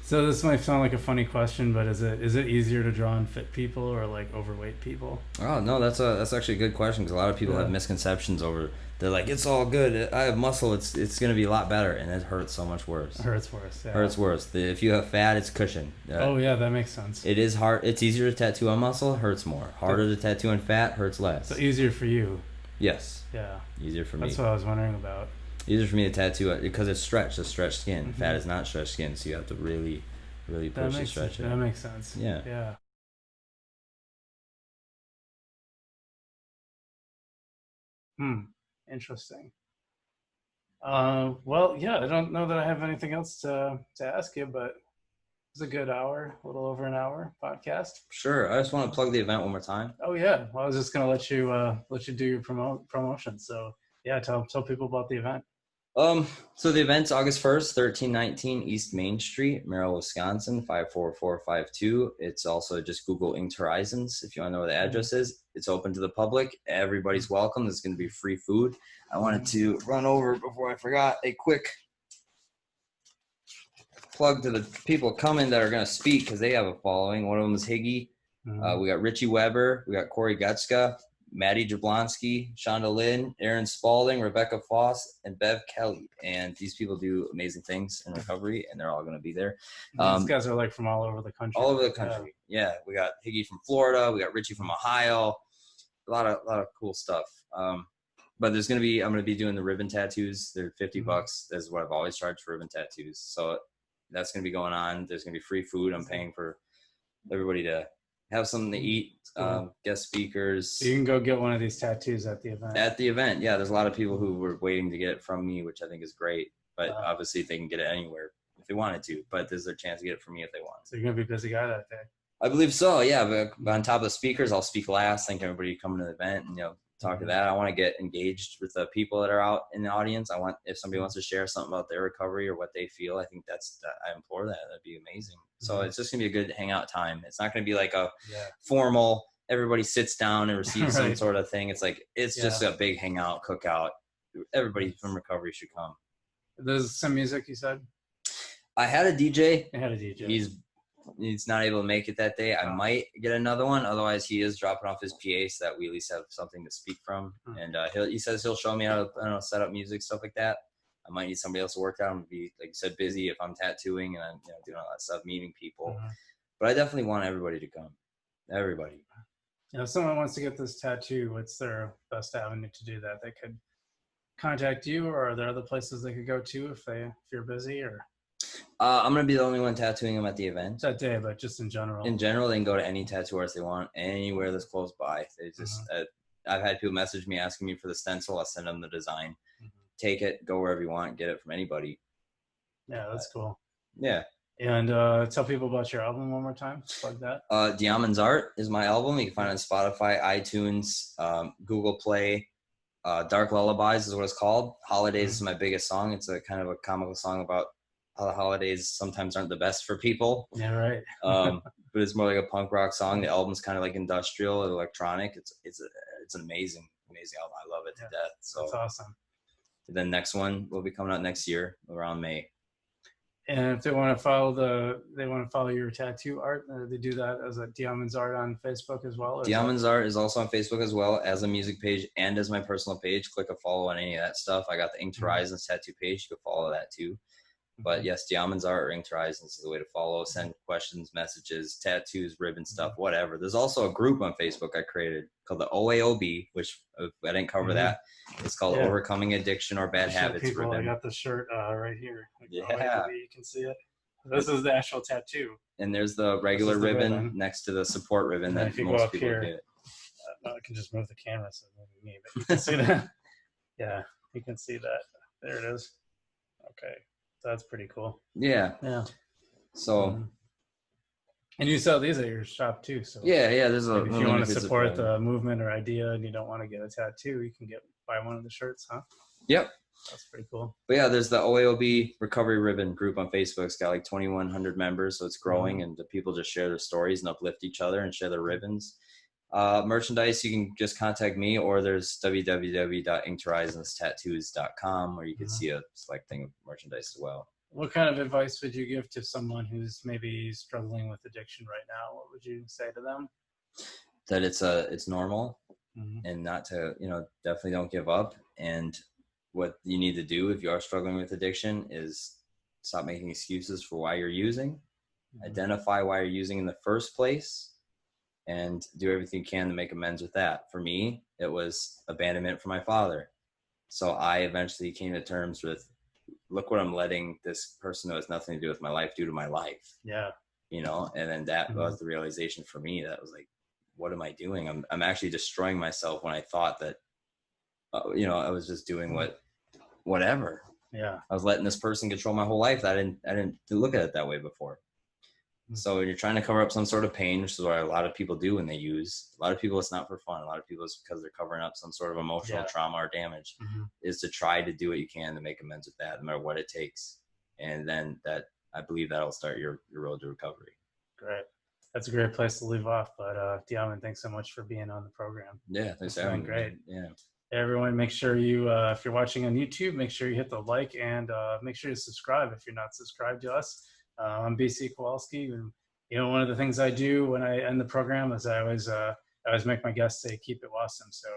Speaker 1: So this might sound like a funny question, but is it easier to draw on fit people or like overweight people?
Speaker 2: Oh no, that's actually a good question because a lot of people
Speaker 1: Yeah.
Speaker 2: have misconceptions over. They're like, it's all good. I have muscle. It's gonna be a lot better, and it hurts so much worse.
Speaker 1: It hurts worse. Yeah.
Speaker 2: Hurts worse. If you have fat, it's cushion.
Speaker 1: Oh yeah, that makes sense.
Speaker 2: It is hard. It's easier to tattoo on muscle. Hurts more. Harder to tattoo on fat. Hurts less.
Speaker 1: So easier for you.
Speaker 2: Yes.
Speaker 1: Yeah.
Speaker 2: Easier for me.
Speaker 1: That's what I was wondering about.
Speaker 2: Easier for me to tattoo it because it's stretched. It's stretched skin.
Speaker 1: Mhm.
Speaker 2: Fat is not stretched skin, so you have to really
Speaker 1: That
Speaker 2: push to
Speaker 1: makes
Speaker 2: stretch
Speaker 1: that
Speaker 2: it.
Speaker 1: makes sense.
Speaker 2: Yeah.
Speaker 1: Yeah. Interesting. Well, yeah, I don't know that I have anything else to ask you, but it's a good hour, a little over an hour podcast.
Speaker 2: Sure. I just want to plug the event one more time.
Speaker 1: Oh yeah, well, I was just gonna let you do your promotion. So yeah, tell people about the event.
Speaker 2: So the event's August 1st, 1319 East Main Street, Merrill, Wisconsin, 54452. It's also just Google Inked Horizons if you want to know where the address is. It's open to the public. Everybody's welcome. There's going to be free food. I wanted to run over before I forgot a quick plug to the people coming that are going to speak because they have a following. One of them is Higgy. We got Richie Weber. We got Corey Gutska, Maddie Jablonski, Shonda Lynn, Aaron Spalding, Rebecca Foss, and Bev Kelly. And these people do amazing things in recovery, and they're all going to be there.
Speaker 1: These guys are like from all over the country.
Speaker 2: All over the country. Yeah. We got Higgy from Florida. We got Richie from Ohio. A lot of cool stuff. But I'm going to be doing the ribbon tattoos. They're $50. That's what I've always charged for ribbon tattoos. So that's going to be going on. There's going to be free food. I'm paying for everybody to have something to eat. Guest speakers.
Speaker 1: So you can go get one of these tattoos at the event.
Speaker 2: At the event, yeah. There's a lot of people who were waiting to get it from me, which I think is great. But obviously they can get it anywhere if they wanted to. But there's their chance to get it from me if they want.
Speaker 1: So you're going to be a busy guy that day.
Speaker 2: I believe so, yeah. But on top of the speakers, I'll speak last. Thank everybody coming to the event and, talk to that. I want to get engaged with the people that are out in the audience. I want, if somebody wants to share something about their recovery or what they feel, I think I implore that. That'd be amazing. So it's just going to be a good hangout time. It's not going to be like a formal, everybody sits down and receives some sort of thing. It's like, it's just a big hangout, cookout. Everybody from recovery should come.
Speaker 1: There's some music, you said?
Speaker 2: I had a DJ. He's not able to make it that day. I might get another one. Otherwise, he is dropping off his PA so that we at least have something to speak from. And he says he'll show me how to set up music, stuff like that. I might need somebody else to work out. I'm going to be, like you said, busy if I'm tattooing and I'm doing all that stuff, meeting people. But I definitely want everybody to come. Everybody.
Speaker 1: If someone wants to get this tattoo, what's their best avenue to do that? They could contact you, or are there other places they could go to if you're busy? Or
Speaker 2: I'm going to be the only one tattooing them at the event.
Speaker 1: That day, but just in general.
Speaker 2: In general, they can go to any tattoo artist they want, anywhere that's close by. They just, I've had people message me asking me for the stencil. I'll send them the design. Take it, go wherever you want, get it from anybody.
Speaker 1: Yeah, that's cool.
Speaker 2: Yeah.
Speaker 1: And tell people about your album one more time. Plug that.
Speaker 2: Deamon's Art is my album. You can find it on Spotify, iTunes, Google Play. Dark Lullabies is what it's called. Holidays is my biggest song. It's a kind of a comical song about how the holidays sometimes aren't the best for people.
Speaker 1: Yeah, right.
Speaker 2: But it's more like a punk rock song. The album's kind of like industrial, electronic. It's an amazing album. I love it to death. So
Speaker 1: that's awesome.
Speaker 2: The next one will be coming out next year around May.
Speaker 1: And if they want to follow your tattoo art, they do that as a Deamon's Art on Facebook as well.
Speaker 2: Deamon's Art is also on Facebook as well as a music page and as my personal page. Click a follow on any of that stuff. I got the Inked Horizons tattoo page. You can follow that too. But yes, Deamon's Art or Inked Horizons is the way to follow. Send questions, messages, tattoos, ribbon stuff, whatever. There's also a group on Facebook I created called the OAOB, which I didn't cover that. It's called Overcoming Addiction or Bad Habits.
Speaker 1: People, I got the shirt right here.
Speaker 2: Yeah.
Speaker 1: OAOB, you can see it. This is the actual tattoo.
Speaker 2: And there's the regular ribbon next to the support ribbon that most people get.
Speaker 1: I can just move the camera so maybe me, but you can see that. Yeah, you can see that. There it is. Okay. That's pretty cool.
Speaker 2: Yeah. So,
Speaker 1: and you sell these at your shop too. So
Speaker 2: yeah. There's
Speaker 1: if you want to support the movement or idea, and you don't want to get a tattoo, you can buy one of the shirts, huh?
Speaker 2: Yep.
Speaker 1: That's pretty cool.
Speaker 2: But yeah, there's the OAOB Recovery Ribbon group on Facebook. It's got like 2,100 members, so it's growing, and the people just share their stories and uplift each other and share their ribbons. Merchandise, you can just contact me, or there's www.inkedhorizonstattoos.com where you can see a select thing of merchandise as well.
Speaker 1: What kind of advice would you give to someone who's maybe struggling with addiction right now? What would you say to them?
Speaker 2: That it's normal, and not to, definitely don't give up. And what you need to do if you are struggling with addiction is stop making excuses for why you're using, identify why you're using in the first place, and do everything you can to make amends with that. For me, it was abandonment from my father. So I eventually came to terms with, look what I'm letting this person who has nothing to do with my life do to my life. Yeah. And then that was the realization for me. That was like, what am I doing? I'm actually destroying myself when I thought that, I was just doing whatever. Yeah. I was letting this person control my whole life. I didn't look at it that way before. So when you're trying to cover up some sort of pain, which is what a lot of people do when they use, a lot of people, it's not for fun. A lot of people, it's because they're covering up some sort of emotional trauma or damage, is to try to do what you can to make amends with that, no matter what it takes. And then I believe that'll start your road to recovery. Great. That's a great place to leave off. But Deamon, thanks so much for being on the program. Yeah, thanks for having me. Great. Yeah. Everyone, make sure you, if you're watching on YouTube, make sure you hit the like and make sure you subscribe if you're not subscribed to us.
Speaker 1: I'm BC Kowalski, and one of the things I do when I end the program is I always make my guests say "Keep it Wausome." So